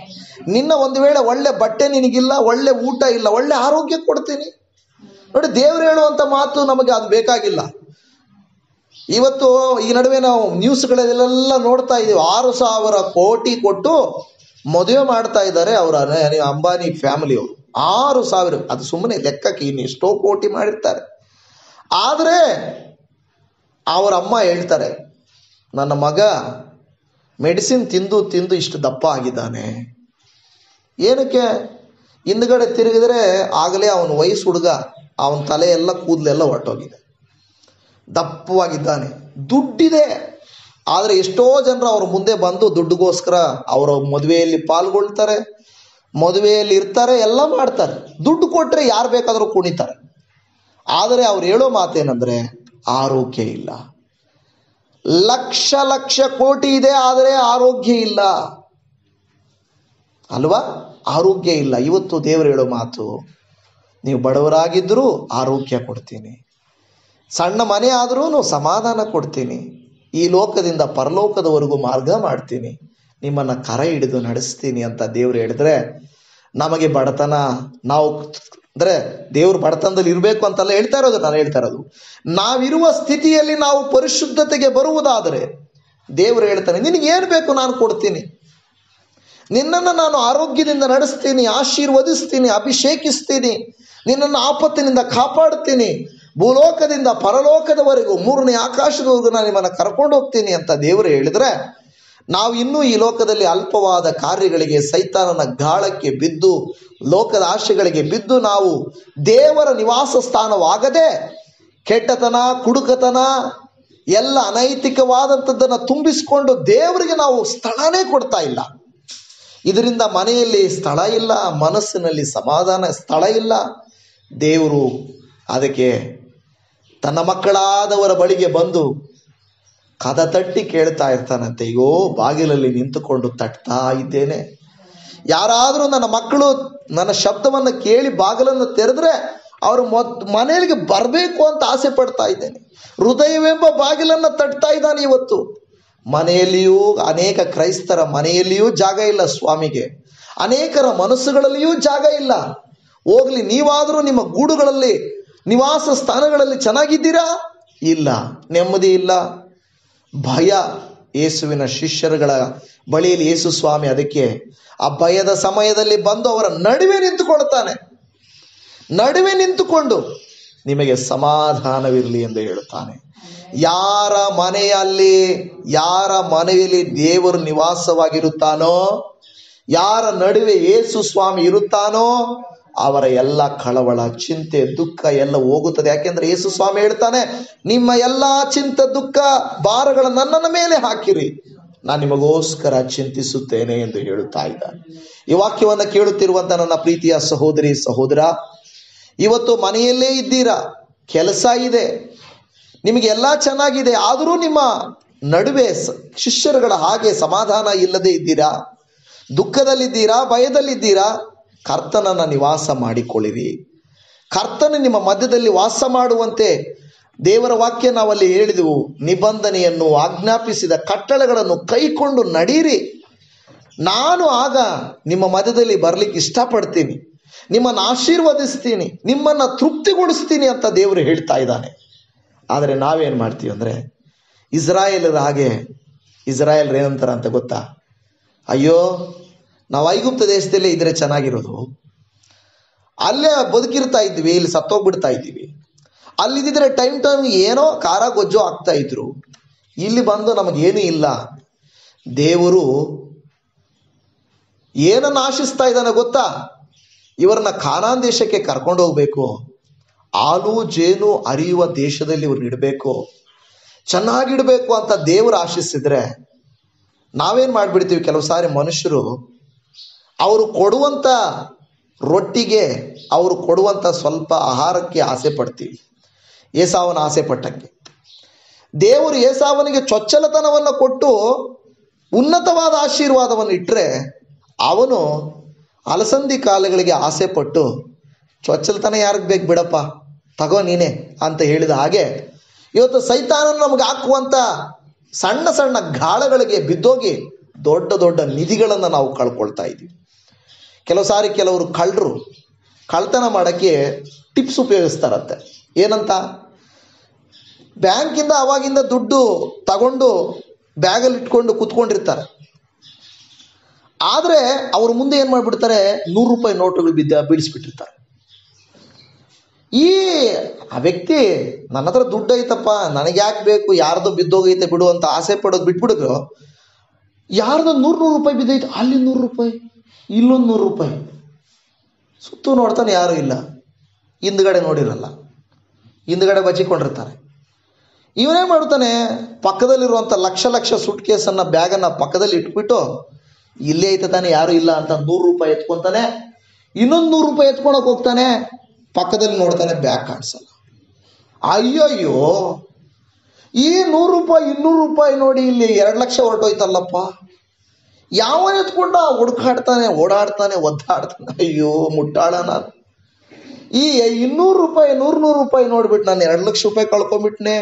ನಿನ್ನ ಒಂದು ವೇಳೆ ಒಳ್ಳೆ ಬಟ್ಟೆ ನಿನಗಿಲ್ಲ, ಒಳ್ಳೆ ಊಟ ಇಲ್ಲ, ಒಳ್ಳೆ ಆರೋಗ್ಯ ಕೊಡ್ತೀನಿ. ನೋಡಿ, ದೇವರು ಹೇಳುವಂತ ಮಾತು ನಮಗೆ ಅದು ಬೇಕಾಗಿಲ್ಲ. ಇವತ್ತು ಈ ನಡುವೆ ನಾವು ನ್ಯೂಸ್ಗಳಲ್ಲೆಲ್ಲ ನೋಡ್ತಾ ಇದ್ದೀವಿ, 6,000 ಕೋಟಿ ಕೊಟ್ಟು ಮದುವೆ ಮಾಡ್ತಾ ಇದ್ದಾರೆ ಅವರ ಅಂಬಾನಿ ಫ್ಯಾಮಿಲಿಯವರು. 6,000, ಅದು ಸುಮ್ಮನೆ ಲೆಕ್ಕಕ್ಕೆ ಇನ್ನು ಎಷ್ಟೋ ಕೋಟಿ ಮಾಡಿರ್ತಾರೆ. ಆದರೆ ಅವರ ಅಮ್ಮ ಹೇಳ್ತಾರೆ, ನನ್ನ ಮಗ ಮೆಡಿಸಿನ್ ತಿಂದು ತಿಂದು ಇಷ್ಟು ದಪ್ಪ ಆಗಿದ್ದಾನೆ. ಏನಕ್ಕೆ? ಹಿಂದ್ಗಡೆ ತಿರುಗಿದ್ರೆ ಆಗಲೇ ಅವನ ವಯಸ್ಸು ಹುಡುಗ, ಅವನ ತಲೆ ಎಲ್ಲ ಕೂದಲೆಲ್ಲ ಹೊರಟೋಗಿದೆ, ದಪ್ಪವಾಗಿದ್ದಾನೆ, ದುಡ್ಡಿದೆ. ಆದರೆ ಎಷ್ಟೋ ಜನರು ಅವ್ರ ಮುಂದೆ ಬಂದು ದುಡ್ಡುಗೋಸ್ಕರ ಅವರ ಮದುವೆಯಲ್ಲಿ ಪಾಲ್ಗೊಳ್ತಾರೆ, ಮದುವೆಯಲ್ಲಿ ಇರ್ತಾರೆ, ಎಲ್ಲ ಮಾಡ್ತಾರೆ. ದುಡ್ಡು ಕೊಟ್ಟರೆ ಯಾರು ಬೇಕಾದರೂ ಕುಣಿತಾರೆ. ಆದರೆ ಅವ್ರು ಹೇಳೋ ಮಾತೇನೆಂದರೆ ಆರೋಗ್ಯ ಇಲ್ಲ. ಲಕ್ಷ ಲಕ್ಷ ಕೋಟಿ ಇದೆ, ಆದರೆ ಆರೋಗ್ಯ ಇಲ್ಲ ಅಲ್ವಾ? ಆರೋಗ್ಯ ಇಲ್ಲ. ಇವತ್ತು ದೇವರು ಹೇಳೋ ಮಾತು, ನೀವು ಬಡವರಾಗಿದ್ದರೂ ಆರೋಗ್ಯ ಕೊಡ್ತೀನಿ, ಸಣ್ಣ ಮನೆ ಆದ್ರೂ ಸಮಾಧಾನ ಕೊಡ್ತೀನಿ, ಈ ಲೋಕದಿಂದ ಪರಲೋಕದವರೆಗೂ ಮಾರ್ಗ ಮಾಡ್ತೀನಿ, ನಿಮ್ಮನ್ನ ಕರ ಹಿಡಿದು ನಡೆಸ್ತೀನಿ ಅಂತ ದೇವ್ರು ಹೇಳಿದ್ರೆ, ನಮಗೆ ಬಡತನ, ನಾವು ಅಂದ್ರೆ ದೇವ್ರ ಬಡತನದಲ್ಲಿ ಇರಬೇಕು ಅಂತೆಲ್ಲ ಹೇಳ್ತಾ ಇರೋದು, ನಾನು ಹೇಳ್ತಾ ಇರೋದು ನಾವಿರುವ ಸ್ಥಿತಿಯಲ್ಲಿ ನಾವು ಪರಿಶುದ್ಧತೆಗೆ ಬರುವುದಾದರೆ ದೇವರು ಹೇಳ್ತಾನೆ, ನಿನಗೇನು ಬೇಕು ನಾನು ಕೊಡ್ತೀನಿ, ನಿನ್ನನ್ನು ನಾನು ಆರೋಗ್ಯದಿಂದ ನಡೆಸ್ತೀನಿ, ಆಶೀರ್ವದಿಸ್ತೀನಿ, ಅಭಿಷೇಕಿಸ್ತೀನಿ, ನಿನ್ನನ್ನು ಆಪತ್ತಿನಿಂದ ಕಾಪಾಡ್ತೀನಿ, ಭೂಲೋಕದಿಂದ ಪರಲೋಕದವರೆಗೂ 3ನೇ ಆಕಾಶದವರೆಗೂ ನಾನು ನಿಮ್ಮನ್ನು ಕರ್ಕೊಂಡು ಹೋಗ್ತೀನಿ ಅಂತ ದೇವರು ಹೇಳಿದ್ರೆ, ನಾವು ಇನ್ನೂ ಈ ಲೋಕದಲ್ಲಿ ಅಲ್ಪವಾದ ಕಾರ್ಯಗಳಿಗೆ, ಸೈತಾನನ ಗಾಳಕ್ಕೆ ಬಿದ್ದು, ಲೋಕದ ಆಶೆಗಳಿಗೆ ಬಿದ್ದು, ನಾವು ದೇವರ ನಿವಾಸ ಸ್ಥಾನವಾಗದೆ ಕೆಟ್ಟತನ, ಕುಡುಕತನ, ಎಲ್ಲ ಅನೈತಿಕವಾದಂಥದ್ದನ್ನು ತುಂಬಿಸಿಕೊಂಡು ದೇವರಿಗೆ ನಾವು ಸ್ಥಳನೇ ಕೊಡ್ತಾ ಇಲ್ಲ. ಇದರಿಂದ ಮನೆಯಲ್ಲಿ ಸ್ಥಳ ಇಲ್ಲ, ಮನಸ್ಸಿನಲ್ಲಿ ಸಮಾಧಾನ ಸ್ಥಳ ಇಲ್ಲ. ದೇವರು ಅದಕ್ಕೆ ತನ್ನ ಮಕ್ಕಳಾದವರ ಬಳಿಗೆ ಬಂದು ಕದ ತಟ್ಟಿ ಕೇಳ್ತಾ ಇರ್ತಾನಂತೆ, ಅಯ್ಯೋ ಬಾಗಿಲಲ್ಲಿ ನಿಂತುಕೊಂಡು ತಟ್ತಾ ಇದ್ದೇನೆ, ಯಾರಾದರೂ ನನ್ನ ಮಕ್ಕಳು ನನ್ನ ಶಬ್ದವನ್ನು ಕೇಳಿ ಬಾಗಿಲನ್ನು ತೆರೆದ್ರೆ ಅವರು ಮನೆಯಲ್ಲಿ ಬರಬೇಕು ಅಂತ ಆಸೆ ಪಡ್ತಾ ಇದ್ದೇನೆ. ಹೃದಯವೆಂಬ ಬಾಗಿಲನ್ನು ತಟ್ತಾ ಇದ್ದಾನೆ. ಇವತ್ತು ಮನೆಯಲ್ಲಿಯೂ, ಅನೇಕ ಕ್ರೈಸ್ತರ ಮನೆಯಲ್ಲಿಯೂ ಜಾಗ ಇಲ್ಲ ಸ್ವಾಮಿಗೆ, ಅನೇಕರ ಮನಸ್ಸುಗಳಲ್ಲಿಯೂ ಜಾಗ ಇಲ್ಲ. ಹೋಗ್ಲಿ, ನೀವಾದರೂ ನಿಮ್ಮ ಗೂಡುಗಳಲ್ಲಿ, ನಿವಾಸ ಸ್ಥಾನಗಳಲ್ಲಿ ಚೆನ್ನಾಗಿದ್ದೀರಾ? ಇಲ್ಲ, ನೆಮ್ಮದಿ ಇಲ್ಲ, ಭಯ. ಯೇಸುವಿನ ಶಿಷ್ಯರುಗಳ ಬಳಿಯಲ್ಲಿ ಯೇಸು ಸ್ವಾಮಿ ಅದಕ್ಕೆ ಆ ಭಯದ ಸಮಯದಲ್ಲಿ ಬಂದು ಅವರ ನಡುವೆ ನಿಂತುಕೊಳ್ತಾನೆ. ನಡುವೆ ನಿಂತುಕೊಂಡು ನಿಮಗೆ ಸಮಾಧಾನವಿರಲಿ ಎಂದು ಹೇಳುತ್ತಾನೆ. ಯಾರ ಮನೆಯಲ್ಲಿ, ಯಾರ ಮನೆಯಲ್ಲಿ ದೇವರು ನಿವಾಸವಾಗಿರುತ್ತಾನೋ, ಯಾರ ನಡುವೆ ಯೇಸು ಸ್ವಾಮಿ ಇರುತ್ತಾನೋ, ಅವರ ಎಲ್ಲ ಕಳವಳ, ಚಿಂತೆ, ದುಃಖ ಎಲ್ಲ ಹೋಗುತ್ತದೆ. ಯಾಕೆಂದ್ರೆ ಯೇಸು ಸ್ವಾಮಿ ಹೇಳ್ತಾನೆ, ನಿಮ್ಮ ಎಲ್ಲ ಚಿಂತೆ, ದುಃಖ, ಭಾರಗಳ ನನ್ನ ಮೇಲೆ ಹಾಕಿರಿ, ನಾನು ನಿಮಗೋಸ್ಕರ ಚಿಂತಿಸುತ್ತೇನೆ ಎಂದು ಹೇಳುತ್ತಾ ಇದ್ದಾನೆ. ಈ ವಾಕ್ಯವನ್ನು ಕೇಳುತ್ತಿರುವಂತ ನನ್ನ ಪ್ರೀತಿಯ ಸಹೋದರಿ ಸಹೋದರ, ಇವತ್ತು ಮನೆಯಲ್ಲೇ ಇದ್ದೀರಾ, ಕೆಲಸ ಇದೆ, ನಿಮಗೆ ಎಲ್ಲ ಚೆನ್ನಾಗಿದೆ, ಆದರೂ ನಿಮ್ಮ ನಡುವೆ ಶಿಷ್ಯರುಗಳ ಹಾಗೆ ಸಮಾಧಾನ ಇಲ್ಲದೆ ಇದ್ದೀರಾ, ದುಃಖದಲ್ಲಿದ್ದೀರಾ, ಭಯದಲ್ಲಿದ್ದೀರಾ, ಕರ್ತನನ್ನ ನಿವಾಸ ಮಾಡಿಕೊಳ್ಳಿರಿ. ಕರ್ತನ ನಿಮ್ಮ ಮಧ್ಯದಲ್ಲಿ ವಾಸ ಮಾಡುವಂತೆ ದೇವರ ವಾಕ್ಯ ನಾವಲ್ಲಿ ಹೇಳಿದೆವು. ನಿಬಂಧನೆಯನ್ನು, ಆಜ್ಞಾಪಿಸಿದ ಕಟ್ಟಳೆಗಳನ್ನು ಕೈಕೊಂಡು ನಡೀರಿ, ನಾನು ಆಗ ನಿಮ್ಮ ಮಧ್ಯದಲ್ಲಿ ಬರ್ಲಿಕ್ಕೆ ಇಷ್ಟಪಡ್ತೀನಿ, ನಿಮ್ಮನ್ನು ಆಶೀರ್ವದಿಸ್ತೀನಿ, ನಿಮ್ಮನ್ನು ತೃಪ್ತಿಗೊಳಿಸ್ತೀನಿ ಅಂತ ದೇವರು ಹೇಳ್ತಾ ಇದ್ದಾನೆ. ಆದರೆ ನಾವೇನು ಮಾಡ್ತೀವಿ ಅಂದರೆ, ಇಸ್ರಾಯೇಲರ ಹಾಗೆ, ಇಸ್ರಾಯೇಲ್ರು ಏನಂತಾರ ಅಂತ ಗೊತ್ತಾ? ಅಯ್ಯೋ, ನಾವು ಐಗುಪ್ತ ದೇಶದಲ್ಲೇ ಇದ್ರೆ ಚೆನ್ನಾಗಿರೋದು, ಅಲ್ಲೇ ಬದುಕಿರ್ತಾ ಇದ್ವಿ, ಇಲ್ಲಿ ಸತ್ತೋಗ್ಬಿಡ್ತಾ ಇದ್ದೀವಿ, ಅಲ್ಲಿದ್ದರೆ ಟೈಮ್ ಏನೋ ಖಾರ ಗೊಜ್ಜು ಆಗ್ತಾ ಇದ್ರು, ಇಲ್ಲಿ ಬಂದು ನಮಗೇನು ಇಲ್ಲ. ದೇವರು ಏನನ್ನು ಆಶಿಸ್ತಾ ಇದ್ದಾನೆ ಗೊತ್ತಾ? ಇವರನ್ನ ಕಾನಾನ್ ದೇಶಕ್ಕೆ ಕರ್ಕೊಂಡು ಹೋಗ್ಬೇಕು, ಹಾಲು ಜೇನು ಹರಿಯುವ ದೇಶದಲ್ಲಿ ಇವ್ರನ್ನ ಇಡಬೇಕು. ಚೆನ್ನಾಗಿಡಬೇಕು ಅಂತ ದೇವರು ಆಶಿಸಿದ್ರೆ ನಾವೇನು ಮಾಡಿಬಿಡ್ತೀವಿ? ಕೆಲವು ಸಾರಿ ಮನುಷ್ಯರು ಅವರು ಕೊಡುವಂಥ ರೊಟ್ಟಿಗೆ, ಅವರು ಕೊಡುವಂಥ ಸ್ವಲ್ಪ ಆಹಾರಕ್ಕೆ ಆಸೆ ಪಡ್ತೀವಿ. ಏಸಾವನ ಆಸೆ ಪಟ್ಟಂಗೆ ದೇವರು ಏಸಾವನಿಗೆ ಚೊಚ್ಚಲತನವನ್ನು ಕೊಟ್ಟು ಉನ್ನತವಾದ ಆಶೀರ್ವಾದವನ್ನು ಇಟ್ಟರೆ, ಅವನು ಅಲಸಂದಿ ಕಾಲಗಳಿಗೆ ಆಸೆ ಪಟ್ಟು ಚೊಚ್ಚಲತನ ಯಾರಿಗೆ ಬೇಕು ಬಿಡಪ್ಪ, ತಗೋ ನೀನೆ ಅಂತ ಹೇಳಿದ ಹಾಗೆ ಇವತ್ತು ಸೈತಾನನು ನಮಗೆ ಹಾಕುವಂಥ ಸಣ್ಣ ಸಣ್ಣ ಗಾಳಗಳಿಗೆ ಬಿದ್ದೋಗಿ ದೊಡ್ಡ ದೊಡ್ಡ ನಿಧಿಗಳನ್ನು ನಾವು ಕಳ್ಕೊಳ್ತಾ ಇದ್ದೀವಿ. ಕೆಲವು ಸಾರಿ ಕೆಲವರು ಕಳ್ಳರು ಕಳ್ತನ ಮಾಡೋಕ್ಕೆ ಟಿಪ್ಸ್ ಉಪಯೋಗಿಸ್ತಾರಂತೆ. ಏನಂತ? ಬ್ಯಾಂಕಿಂದ ಅವಾಗಿಂದ ದುಡ್ಡು ತಗೊಂಡು ಬ್ಯಾಗಲ್ಲಿ ಇಟ್ಕೊಂಡು ಕೂತ್ಕೊಂಡಿರ್ತಾರೆ. ಆದರೆ ಅವ್ರ ಮುಂದೆ ಏನು ಮಾಡಿಬಿಡ್ತಾರೆ? 100 ರೂಪಾಯಿ ನೋಟುಗಳು ಬೀಳಿಸ್ಬಿಟ್ಟಿರ್ತಾರೆ. ಆ ವ್ಯಕ್ತಿ ನನ್ನ ಹತ್ರ ದುಡ್ಡು ಐತಪ್ಪ, ನನಗೆ ಯಾಕೆ ಬೇಕು, ಯಾರ್ದೋ ಬಿದ್ದೋಗೈತೆ ಬಿಡು ಅಂತ ಆಸೆ ಪಡೋದು ಬಿಟ್ಬಿಡಿದ್ರು, ಯಾರ್ದೋ 100 ರೂಪಾಯಿ ಬಿದ್ದೈತೆ, ಅಲ್ಲಿ 100 ರೂಪಾಯಿ, ಇಲ್ಲೊಂದು 100 ರೂಪಾಯಿ, ಸುತ್ತು ನೋಡ್ತಾನೆ ಯಾರೂ ಇಲ್ಲ, ಹಿಂದ್ಗಡೆ ನೋಡಿರಲ್ಲ, ಹಿಂದ್ಗಡೆ ಬಚ್ಚಿಕೊಂಡಿರ್ತಾರೆ. ಇವನೇ ಮಾಡ್ತಾನೆ, ಪಕ್ಕದಲ್ಲಿರುವಂಥ ಲಕ್ಷ ಲಕ್ಷ ಸೂಟ್ ಕೇಸನ್ನು ಬ್ಯಾಗನ್ನು ಪಕ್ಕದಲ್ಲಿ ಇಟ್ಬಿಟ್ಟು ಇಲ್ಲೇ ಐತೆ ತಾನೆ ಯಾರೂ ಇಲ್ಲ ಅಂತ 100 ರೂಪಾಯಿ ಎತ್ಕೊತಾನೆ. ಇನ್ನೊಂದು 100 ರೂಪಾಯಿ ಎತ್ಕೊಳಕ್ಕೆ ಹೋಗ್ತಾನೆ, ಪಕ್ಕದಲ್ಲಿ ನೋಡ್ತಾನೆ ಬ್ಯಾಗ್ ಕಾಣಿಸಲ್ಲ. ಅಯ್ಯಯ್ಯೋ, ಈ 100 ರೂಪಾಯಿ 200 ರೂಪಾಯಿ ನೋಡಿ ಇಲ್ಲಿ 2 ಲಕ್ಷ ಹೊರಟೋಯ್ತಲ್ಲಪ್ಪ. ಯಾವ ಎತ್ಕೊಂಡ ಹುಡುಕಾಡ್ತಾನೆ, ಓಡಾಡ್ತಾನೆ, ಒದ್ದಾಡ್ತಾನೆ. ಅಯ್ಯೋ ಮುಟ್ಟಾಳ ನಾನು, ಈ 200 ರೂಪಾಯಿ 100 ರೂಪಾಯಿ ನೋಡ್ಬಿಟ್ಟು ನಾನು 2 ಲಕ್ಷ ರೂಪಾಯಿ ಕಳ್ಕೊಂಬಿಟ್ನೆ.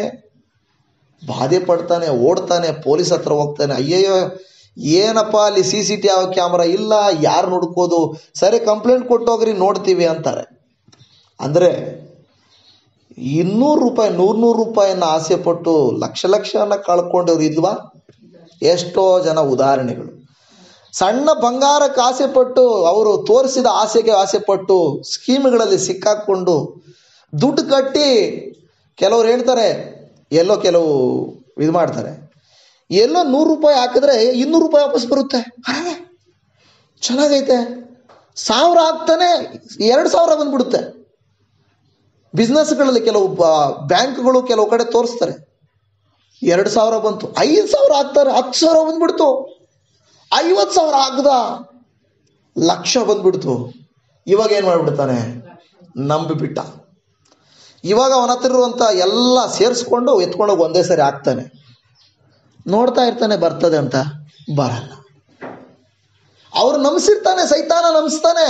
ಬಾಧೆ ಪಡ್ತಾನೆ, ಓಡ್ತಾನೆ, ಪೊಲೀಸ್ ಹತ್ರ ಹೋಗ್ತಾನೆ. ಅಯ್ಯಯ್ಯೋ ಏನಪ್ಪ ಅಲ್ಲಿ CCTV ಕ್ಯಾಮ್ರಾ ಇಲ್ಲ, ಯಾರು ನೋಡ್ಕೋದು, ಸರಿ ಕಂಪ್ಲೇಂಟ್ ಕೊಟ್ಟೋಗ್ರಿ ನೋಡ್ತೀವಿ ಅಂತಾರೆ. ಅಂದರೆ 200 ರೂಪಾಯಿ 100 ರೂಪಾಯಿನ ಆಸೆ ಪಟ್ಟು ಲಕ್ಷ ಲಕ್ಷನ ಕಳ್ಕೊಂಡವ್ರು ಇಲ್ವಾ? ಎಷ್ಟೋ ಜನ ಉದಾಹರಣೆಗಳು. ಸಣ್ಣ ಬಂಗಾರಕ್ಕೆ ಆಸೆ ಪಟ್ಟು, ಅವರು ತೋರಿಸಿದ ಆಸೆಗೆ ಆಸೆ ಪಟ್ಟು ಸ್ಕೀಮ್ಗಳಲ್ಲಿ ಸಿಕ್ಕಾಕೊಂಡು ದುಡ್ಡು ಕಟ್ಟಿ, ಕೆಲವ್ರು ಹೇಳ್ತಾರೆ, ಎಲ್ಲೋ ಕೆಲವು ಇದು ಮಾಡ್ತಾರೆ, ಎಲ್ಲೋ 100 ರೂಪಾಯಿ ಹಾಕಿದ್ರೆ 200 ರೂಪಾಯಿ ವಾಪಸ್ ಬರುತ್ತೆ, ಚೆನ್ನಾಗೈತೆ. 1000 ಹಾಕ್ತಾನೆ 2000 ಬಂದ್ಬಿಡುತ್ತೆ. ಬಿಸ್ನೆಸ್ಗಳಲ್ಲಿ ಕೆಲವು ಬ್ಯಾಂಕ್ಗಳು ಕೆಲವು ಕಡೆ ತೋರಿಸ್ತಾರೆ, 2000 ಬಂತು, 5000 ಹಾಕ್ತಾರೆ, 10,000 ಬಂದ್ಬಿಡ್ತು, 50,000 ಹಾಕ್ದ, ಲಕ್ಷ ಬಂದ್ಬಿಡ್ತು. ಇವಾಗ ಏನು ಮಾಡಿಬಿಡ್ತಾನೆ? ನಂಬಿಬಿಟ್ಟ. ಇವಾಗ ಅವನ ಹತ್ರ ಇರುವಂಥ ಎಲ್ಲ ಸೇರಿಸ್ಕೊಂಡು ಎತ್ಕೊಂಡೋಗಿ ಒಂದೇ ಸರಿ ಹಾಕ್ತಾನೆ. ನೋಡ್ತಾ ಇರ್ತಾನೆ ಬರ್ತದೆ ಅಂತ, ಬರಲ್ಲ. ಅವ್ರು ನಂಬಿಸಿರ್ತಾನೆ, ಸೈತಾನ ನಂಬಿಸ್ತಾನೆ.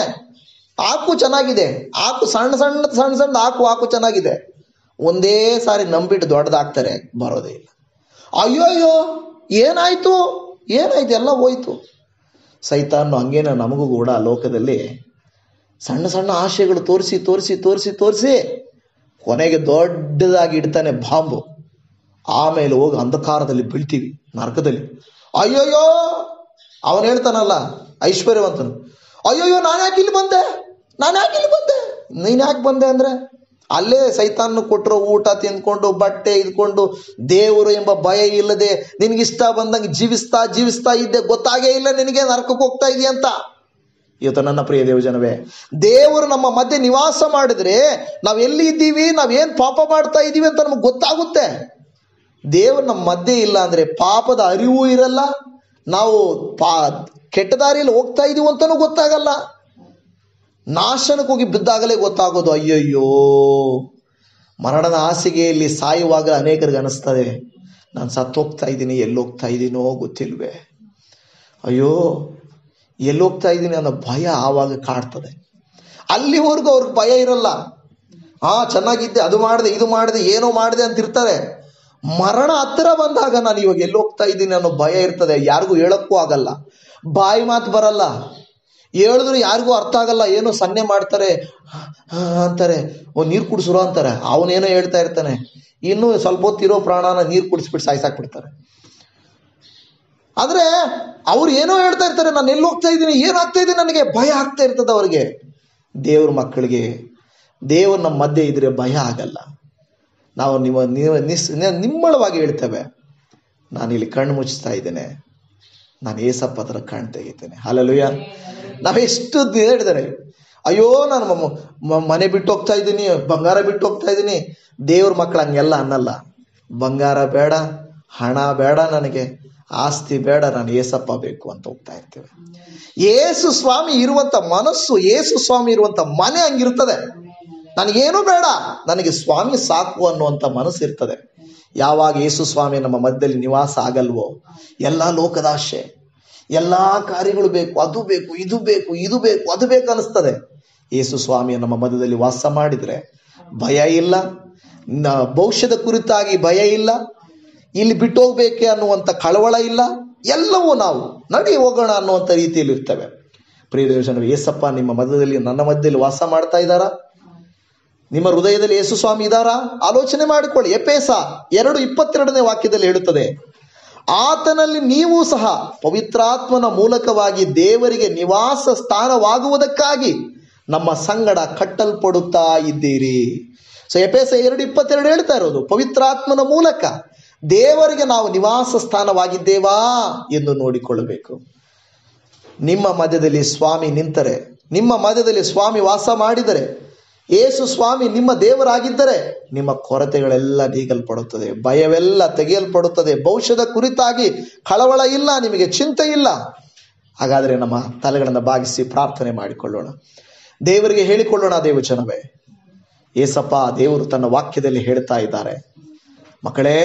ಹಾಕು ಚೆನ್ನಾಗಿದೆ, ಹಾಕು ಸಣ್ಣ ಸಣ್ಣ ಸಣ್ಣ ಸಣ್ಣ ಹಾಕು ಚೆನ್ನಾಗಿದೆ. ಒಂದೇ ಸಾರಿ ನಂಬಿಟ್ಟು ದೊಡ್ಡದಾಗ್ತಾರೆ, ಬರೋದೇ ಇಲ್ಲ. ಅಯ್ಯೋಯ್ಯೋ ಏನಾಯ್ತು ಎಲ್ಲ ಹೋಯ್ತು. ಸೈತಾನು ಹಂಗೇನ ನಮಗೂ ಕೂಡ ಲೋಕದಲ್ಲಿ ಸಣ್ಣ ಸಣ್ಣ ಆಶೆಗಳು ತೋರಿಸಿ ತೋರಿಸಿ ತೋರಿಸಿ ತೋರಿಸಿ ಕೊನೆಗೆ ದೊಡ್ಡದಾಗಿ ಇಡ್ತಾನೆ ಬಾಂಬು. ಆಮೇಲೆ ಹೋಗಿ ಅಂಧಕಾರದಲ್ಲಿ ಬೀಳ್ತೀವಿ, ನರಕದಲ್ಲಿ. ಅಯ್ಯೋಯ್ಯೋ ಅವನು ಹೇಳ್ತಾನಲ್ಲ ಐಶ್ವರ್ಯವಂತನು, ಅಯ್ಯೋಯ್ಯೋ ನಾನು ಯಾಕೆ ಇಲ್ಲಿ ಬಂದೆ, ನೀನು ಯಾಕೆ ಬಂದೆ ಅಂದರೆ, ಅಲ್ಲೇ ಸೈತಾನ ಕೊಟ್ಟಿರೋ ಊಟ ತಿಂದ್ಕೊಂಡು ಬಟ್ಟೆ ಇದ್ಕೊಂಡು ದೇವರು ಎಂಬ ಭಯ ಇಲ್ಲದೆ ನಿನಗಿಷ್ಟ ಬಂದಂಗೆ ಜೀವಿಸ್ತಾ ಇದ್ದೆ, ಗೊತ್ತಾಗೇ ಇಲ್ಲ ನಿನಗೆ ನರಕಕ್ಕೆ ಹೋಗ್ತಾ ಇದೆಯಾ ಅಂತ. ಇವತ್ತು ನನ್ನ ಪ್ರಿಯ ದೇವಜನವೇ, ದೇವರು ನಮ್ಮ ಮಧ್ಯೆ ನಿವಾಸ ಮಾಡಿದ್ರೆ ನಾವು ಎಲ್ಲಿ ಇದ್ದೀವಿ, ನಾವೇನು ಪಾಪ ಮಾಡ್ತಾ ಇದ್ದೀವಿ ಅಂತ ನಮಗೆ ಗೊತ್ತಾಗುತ್ತೆ. ದೇವರು ನಮ್ಮ ಮಧ್ಯೆ ಇಲ್ಲ ಅಂದರೆ ಪಾಪದ ಅರಿವು ಇರಲ್ಲ, ನಾವು ಕೆಟ್ಟ ದಾರಿಯಲ್ಲಿ ಹೋಗ್ತಾ ಇದೀವಿ ಅಂತಲೂ ಗೊತ್ತಾಗಲ್ಲ. ನಾಶನಕ್ಕೆ ಹೋಗಿ ಬಿದ್ದಾಗಲೇ ಗೊತ್ತಾಗೋದು. ಅಯ್ಯಯ್ಯೋ, ಮರಣದ ಹಾಸಿಗೆಯಲ್ಲಿ ಸಾಯುವಾಗ ಅನೇಕರಿಗೆ ಅನಿಸ್ತದೆ, ನಾನು ಸತ್ತೋಗ್ತಾ ಇದ್ದೀನಿ, ಎಲ್ಲೋಗ್ತಾ ಇದ್ದೀನೋ ಗೊತ್ತಿಲ್ವೇ, ಅಯ್ಯೋ ಎಲ್ಲೋಗ್ತಾ ಇದ್ದೀನಿ ಅನ್ನೋ ಭಯ ಆವಾಗ ಕಾಡ್ತದೆ. ಅಲ್ಲಿವರೆಗೂ ಅವ್ರಿಗೆ ಭಯ ಇರಲ್ಲ. ಚೆನ್ನಾಗಿದ್ದೆ, ಅದು ಮಾಡಿದೆ ಇದು ಮಾಡಿದೆ ಏನೋ ಮಾಡಿದೆ ಅಂತ ಇರ್ತಾರೆ. ಮರಣ ಹತ್ತಿರ ಬಂದಾಗ ನಾನು ಇವಾಗ ಎಲ್ಲೋಗ್ತಾ ಇದ್ದೀನಿ ಅನ್ನೋ ಭಯ ಇರ್ತದೆ. ಯಾರಿಗೂ ಹೇಳಕ್ಕೂ ಆಗಲ್ಲ, ಬಾಯಿ ಮಾತು ಬರಲ್ಲ, ಹೇಳಿದ್ರು ಯಾರಿಗೂ ಅರ್ಥ ಆಗಲ್ಲ. ಏನೋ ಸನ್ನೆ ಮಾಡ್ತಾರೆ ಅಂತಾರೆ, ನೀರು ಕುಡಿಸ್ರು ಅಂತಾರೆ, ಅವನೇನೋ ಹೇಳ್ತಾ ಇರ್ತಾನೆ, ಇನ್ನೂ ಸ್ವಲ್ಪ ಹೊತ್ತಿರೋ ಪ್ರಾಣನ ನೀರು ಕುಡಿಸ್ಬಿಟ್ಟು ಸಾಯಿಸಾಕ್ಬಿಡ್ತಾರೆ. ಆದರೆ ಅವ್ರು ಏನೋ ಹೇಳ್ತಾ ಇರ್ತಾರೆ, ನಾನು ಎಲ್ಲಿ ಹೋಗ್ತಾ ಇದ್ದೀನಿ, ಏನಾಗ್ತಾ ಇದ್ದೀನಿ, ನನಗೆ ಭಯ ಆಗ್ತಾ ಇರ್ತದೆ ಅವ್ರಿಗೆ. ದೇವ್ರ ಮಕ್ಕಳಿಗೆ ದೇವ್ರ ನಮ್ಮ ಮಧ್ಯೆ ಇದ್ರೆ ಭಯ ಆಗಲ್ಲ. ನಾವು ನಿಮ್ಮಳವಾಗಿ ಹೇಳ್ತೇವೆ, ನಾನು ಇಲ್ಲಿ ಕಣ್ಣು ಮುಚ್ಚಿಸ್ತಾ ಇದ್ದೇನೆ, ನಾನು ಏಸಪ್ಪ ಹತ್ರ ಕಣ್ಣು ತೆಗಿತೇನೆ. ಹಲ್ಲೆಲೂಯಾ. ನಾವೆಷ್ಟು ಹೇಳಿದ್ದಾರೆ, ಅಯ್ಯೋ ನಾನು ಮನೆ ಬಿಟ್ಟು ಹೋಗ್ತಾ ಇದ್ದೀನಿ, ಬಂಗಾರ ಬಿಟ್ಟು ಹೋಗ್ತಾ ಇದ್ದೀನಿ. ದೇವ್ರ ಮಕ್ಕಳು ಹಂಗೆಲ್ಲ ಅನ್ನಲ್ಲ. ಬಂಗಾರ ಬೇಡ, ಹಣ ಬೇಡ, ನನಗೆ ಆಸ್ತಿ ಬೇಡ, ನಾನು ಏಸಪ್ಪ ಬೇಕು ಅಂತ ಹೋಗ್ತಾ ಇರ್ತೇವೆ. ಯೇಸು ಸ್ವಾಮಿ ಇರುವಂತ ಮನಸ್ಸು, ಯೇಸು ಸ್ವಾಮಿ ಇರುವಂತ ಮನೆ ಹಂಗಿರ್ತದೆ. ನನಗೇನು ಬೇಡ, ನನಗೆ ಸ್ವಾಮಿ ಸಾಕು ಅನ್ನುವಂಥ ಮನಸ್ಸು ಇರ್ತದೆ. ಯಾವಾಗ ಯೇಸು ಸ್ವಾಮಿ ನಮ್ಮ ಮಧ್ಯದಲ್ಲಿ ನಿವಾಸ ಆಗಲ್ವೋ, ಎಲ್ಲ ಲೋಕದಾಶೆ, ಎಲ್ಲ ಕಾರ್ಯಗಳು ಬೇಕು, ಅದು ಬೇಕು, ಇದು ಬೇಕು, ಇದು ಬೇಕು, ಅದು ಬೇಕು ಅನಿಸ್ತದೆ. ಯೇಸು ಸ್ವಾಮಿಯ ನಮ್ಮ ಮಧ್ಯದಲ್ಲಿ ವಾಸ ಮಾಡಿದ್ರೆ ಭಯ ಇಲ್ಲ, ಭವಿಷ್ಯದ ಕುರಿತಾಗಿ ಭಯ ಇಲ್ಲ, ಇಲ್ಲಿ ಬಿಟ್ಟು ಹೋಗ್ಬೇಕೆ ಅನ್ನುವಂಥ ಕಳವಳ ಇಲ್ಲ. ಎಲ್ಲವೂ ನಾವು ನಡಿ ಹೋಗೋಣ ಅನ್ನುವಂಥ ರೀತಿಯಲ್ಲಿ ಇರ್ತವೆ. ಪ್ರಿಯ ದೇವಜನರೇ, ಯೇಸಪ್ಪ ನಿಮ್ಮ ಮಧ್ಯದಲ್ಲಿ, ನನ್ನ ಮಧ್ಯದಲ್ಲಿ ವಾಸ ಮಾಡ್ತಾ ಇದ್ದಾರಾ? ನಿಮ್ಮ ಹೃದಯದಲ್ಲಿ ಯೇಸು ಸ್ವಾಮಿ ಇದ್ದಾರಾ? ಆಲೋಚನೆ ಮಾಡಿಕೊಳ್ಳಿ. ಎಫೆಸ 2:22 ವಾಕ್ಯದಲ್ಲಿ ಹೇಳುತ್ತದೆ, ಆತನಲ್ಲಿ ನೀವು ಸಹ ಪವಿತ್ರಾತ್ಮನ ಮೂಲಕವಾಗಿ ದೇವರಿಗೆ ನಿವಾಸ ಸ್ಥಾನವಾಗುವುದಕ್ಕಾಗಿ ನಮ್ಮ ಸಂಗಡ ಕಟ್ಟಲ್ಪಡುತ್ತಾ ಇದ್ದೀರಿ. ಸೊ ಎಫೆಸ 2:22 ಹೇಳ್ತಾ ಇರೋದು, ಪವಿತ್ರಾತ್ಮನ ಮೂಲಕ ದೇವರಿಗೆ ನಾವು ನಿವಾಸ ಸ್ಥಾನವಾಗಿದ್ದೇವಾ ಎಂದು ನೋಡಿಕೊಳ್ಳಬೇಕು. ನಿಮ್ಮ ಮಧ್ಯದಲ್ಲಿ ಸ್ವಾಮಿ ನಿಂತರೆ, ನಿಮ್ಮ ಮಧ್ಯದಲ್ಲಿ ಸ್ವಾಮಿ ವಾಸ ಮಾಡಿದರೆ, ಯೇಸು ಸ್ವಾಮಿ ನಿಮ್ಮ ದೇವರಾಗಿದ್ದರೆ ನಿಮ್ಮ ಕೊರತೆಗಳೆಲ್ಲ ನೀಗಲ್ಪಡುತ್ತದೆ, ಭಯವೆಲ್ಲ ತೆಗೆಯಲ್ಪಡುತ್ತದೆ, ಭವಿಷ್ಯದ ಕುರಿತಾಗಿ ಕಳವಳ ಇಲ್ಲ, ನಿಮಗೆ ಚಿಂತೆ ಇಲ್ಲ. ಹಾಗಾದರೆ ನಮ್ಮ ತಲೆಗಳನ್ನು ಬಾಗಿಸಿ ಪ್ರಾರ್ಥನೆ ಮಾಡಿಕೊಳ್ಳೋಣ, ದೇವರಿಗೆ ಹೇಳಿಕೊಳ್ಳೋಣ. ದೇವಜನವೇ, ಏಸಪ್ಪ ದೇವರು ತನ್ನ ವಾಕ್ಯದಲ್ಲಿ ಹೇಳ್ತಾ ಇದ್ದಾರೆ, ಮಕ್ಕಳೇ,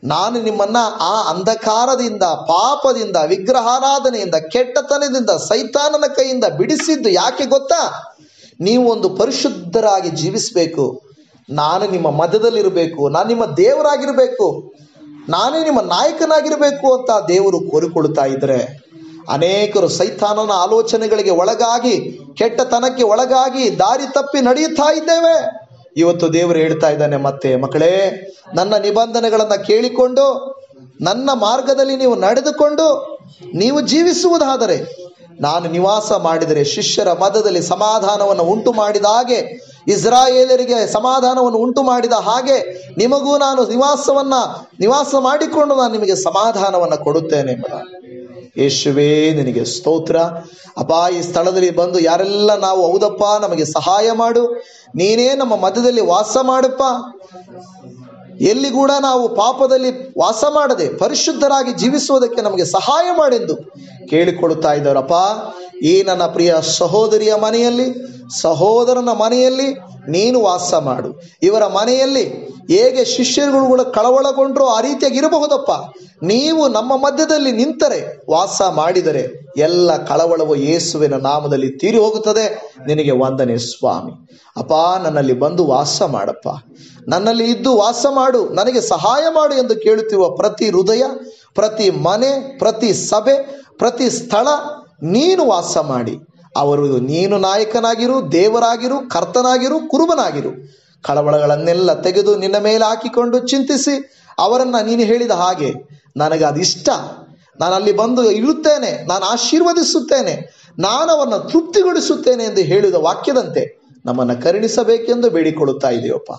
ನಾನು ನಿಮ್ಮನ್ನ ಆ ಅಂಧಕಾರದಿಂದ, ಪಾಪದಿಂದ, ವಿಗ್ರಹಾರಾಧನೆಯಿಂದ, ಕೆಟ್ಟತನದಿಂದ, ಸೈತಾನನ ಕೈಯಿಂದ ಬಿಡಿಸಿದ್ದು ಯಾಕೆ ಗೊತ್ತಾ? ನೀವು ಒಂದು ಪರಿಶುದ್ಧರಾಗಿ ಜೀವಿಸಬೇಕು, ನಾನು ನಿಮ್ಮ ಮಧ್ಯದಲ್ಲಿರಬೇಕು, ನಾನು ನಿಮ್ಮ ದೇವರಾಗಿರಬೇಕು, ನಾನೇ ನಿಮ್ಮ ನಾಯಕನಾಗಿರಬೇಕು ಅಂತ ದೇವರು ಕೋರಿಕೊಳ್ಳುತ್ತಾ ಇದ್ರೆ, ಅನೇಕರು ಸೈತಾನನ ಆಲೋಚನೆಗಳಿಗೆ ಒಳಗಾಗಿ, ಕೆಟ್ಟತನಕ್ಕೆ ಒಳಗಾಗಿ ದಾರಿ ತಪ್ಪಿ ನಡೆಯುತ್ತಾ ಇದ್ದೇವೆ. ಇವತ್ತು ದೇವರು ಹೇಳ್ತಾ ಇದ್ದಾನೆ, ಮತ್ತೆ ಮಕ್ಕಳೇ, ನನ್ನ ನಿಬಂಧನೆಗಳನ್ನು ಕೇಳಿಕೊಂಡು ನನ್ನ ಮಾರ್ಗದಲ್ಲಿ ನೀವು ನಡೆದುಕೊಂಡು ನೀವು ಜೀವಿಸುವುದಾದರೆ, ನಾನು ನಿವಾಸ ಮಾಡಿದರೆ ಶಿಷ್ಯರ ಮಧ್ಯದಲ್ಲಿ ಸಮಾಧಾನವನ್ನು ಉಂಟು ಮಾಡಿದ ಹಾಗೆ, ಇಸ್ರಾಯೇಲರಿಗೆ ಸಮಾಧಾನವನ್ನು ಉಂಟು ಮಾಡಿದ ಹಾಗೆ ನಿಮಗೂ ನಾನು ನಿವಾಸ ಮಾಡಿಕೊಂಡು ನಾನು ನಿಮಗೆ ಸಮಾಧಾನವನ್ನು ಕೊಡುತ್ತೇನೆ ಎಂಬುದ. ಯೇಸುವೇ ನಿನಗೆ ಸ್ತೋತ್ರ. ಅಪ್ಪ, ಈ ಸ್ಥಳದಲ್ಲಿ ಬಂದು ಯಾರೆಲ್ಲ ನಾವು ಹೌದಪ್ಪ ನಮಗೆ ಸಹಾಯ ಮಾಡು, ನೀನೇ ನಮ್ಮ ಮಧ್ಯದಲ್ಲಿ ವಾಸ ಮಾಡಪ್ಪ, ಎಲ್ಲಿ ಕೂಡ ನಾವು ಪಾಪದಲ್ಲಿ ವಾಸ ಮಾಡದೆ ಪರಿಶುದ್ಧರಾಗಿ ಜೀವಿಸುವುದಕ್ಕೆ ನಮಗೆ ಸಹಾಯ ಮಾಡೆಂದು ಕೇಳಿಕೊಳ್ಳುತ್ತಾ ಇದ್ದಾರಪ್ಪ. ಈ ನನ್ನ ಪ್ರಿಯ ಸಹೋದರಿಯ ಮನೆಯಲ್ಲಿ, ಸಹೋದರನ ಮನೆಯಲ್ಲಿ ನೀನು ವಾಸ ಮಾಡು. ಇವರ ಮನೆಯಲ್ಲಿ ಹೇಗೆ ಶಿಷ್ಯರುಗಳು ಕಳವಳಗೊಂಡ್ರೋ ಆ ರೀತಿಯಾಗಿ ಇರಬಹುದಪ್ಪ. ನೀವು ನಮ್ಮ ಮಧ್ಯದಲ್ಲಿ ನಿಂತರೆ, ವಾಸ ಮಾಡಿದರೆ ಎಲ್ಲ ಕಳವಳವು ಯೇಸುವಿನ ನಾಮದಲ್ಲಿ ತೀರಿ ಹೋಗುತ್ತದೆ. ನಿನಗೆ ವಂದನೆ ಸ್ವಾಮಿ. ಅಪ್ಪ, ನನ್ನಲ್ಲಿ ಬಂದು ವಾಸ ಮಾಡಪ್ಪ, ನನ್ನಲ್ಲಿ ಇದ್ದು ವಾಸ ಮಾಡು, ನನಗೆ ಸಹಾಯ ಮಾಡು ಎಂದು ಕೇಳುತ್ತಿರುವ ಪ್ರತಿ ಹೃದಯ, ಪ್ರತಿ ಮನೆ, ಪ್ರತಿ ಸಭೆ, ಪ್ರತಿ ಸ್ಥಳ ನೀನು ವಾಸ ಮಾಡಿ ಅವರು ನೀನು ನಾಯಕನಾಗಿರು, ದೇವರಾಗಿರು, ಕರ್ತನಾಗಿರು, ಕುರುಬನಾಗಿರು. ಕಳವಳಗಳನ್ನೆಲ್ಲ ತೆಗೆದು ನಿನ್ನ ಮೇಲೆ ಹಾಕಿಕೊಂಡು ಚಿಂತಿಸಿ ಅವರನ್ನು ನೀನು ಹೇಳಿದ ಹಾಗೆ ನನಗೆ ಅದಿಷ್ಟ, ನಾನು ಅಲ್ಲಿ ಬಂದು ಇರುತ್ತೇನೆ, ನಾನು ಆಶೀರ್ವದಿಸುತ್ತೇನೆ, ನಾನು ಅವರನ್ನು ತೃಪ್ತಿಗೊಳಿಸುತ್ತೇನೆ ಎಂದು ಹೇಳಿದ ವಾಕ್ಯದಂತೆ ನಮ್ಮನ್ನು ಕರುಣಿಸಬೇಕೆಂದು ಬೇಡಿಕೊಳ್ಳುತ್ತಾ ಇದೆಯಪ್ಪ.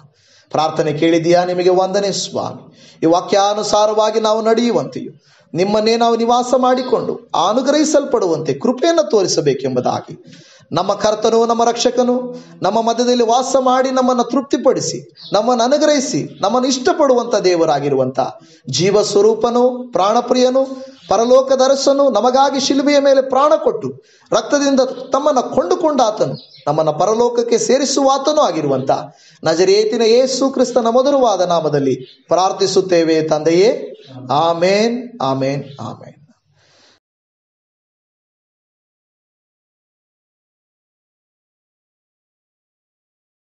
ಪ್ರಾರ್ಥನೆ ಕೇಳಿದೆಯಾ? ನಿಮಗೆ ವಂದನೆ ಸ್ವಾಮಿ. ಈ ವಾಕ್ಯಾನುಸಾರವಾಗಿ ನಾವು ನಡೆಯುವಂತೆಯೂ ನಿಮ್ಮನ್ನೇ ನಾವು ನಿವಾಸ ಮಾಡಿಕೊಂಡು ಅನುಗ್ರಹಿಸಲ್ಪಡುವಂತೆ ಕೃಪೆಯನ್ನು ತೋರಿಸಬೇಕೆಂಬುದಾಗಿ ನಮ್ಮ ಕರ್ತನು, ನಮ್ಮ ರಕ್ಷಕನು ನಮ್ಮ ಮಧ್ಯದಲ್ಲಿ ವಾಸ ಮಾಡಿ ನಮ್ಮನ್ನು ತೃಪ್ತಿಪಡಿಸಿ, ನಮ್ಮನ್ನು ಅನುಗ್ರಹಿಸಿ, ನಮ್ಮನ್ನು ಇಷ್ಟಪಡುವಂಥ ದೇವರಾಗಿರುವಂಥ ಜೀವ ಸ್ವರೂಪನು, ಪ್ರಾಣಪ್ರಿಯನು, ಪರಲೋಕದ ಅರಸನು, ನಮಗಾಗಿ ಶಿಲುಬೆಯ ಮೇಲೆ ಪ್ರಾಣ ಕೊಟ್ಟು ರಕ್ತದಿಂದ ತಮ್ಮನ್ನು ಕೊಂಡುಕೊಂಡ ಆತನು, ನಮ್ಮನ್ನು ಪರಲೋಕಕ್ಕೆ ಸೇರಿಸುವ ಆತನೂ ಆಗಿರುವಂಥ ನಜರೇತಿನ ಯೇಸು ಕ್ರಿಸ್ತನ ಮಧುರವಾದ ನಾಮದಲ್ಲಿ ಪ್ರಾರ್ಥಿಸುತ್ತೇವೆ ತಂದೆಯೇ. ಆಮೇನ್, ಆಮೇನ್, ಆಮೇನ್.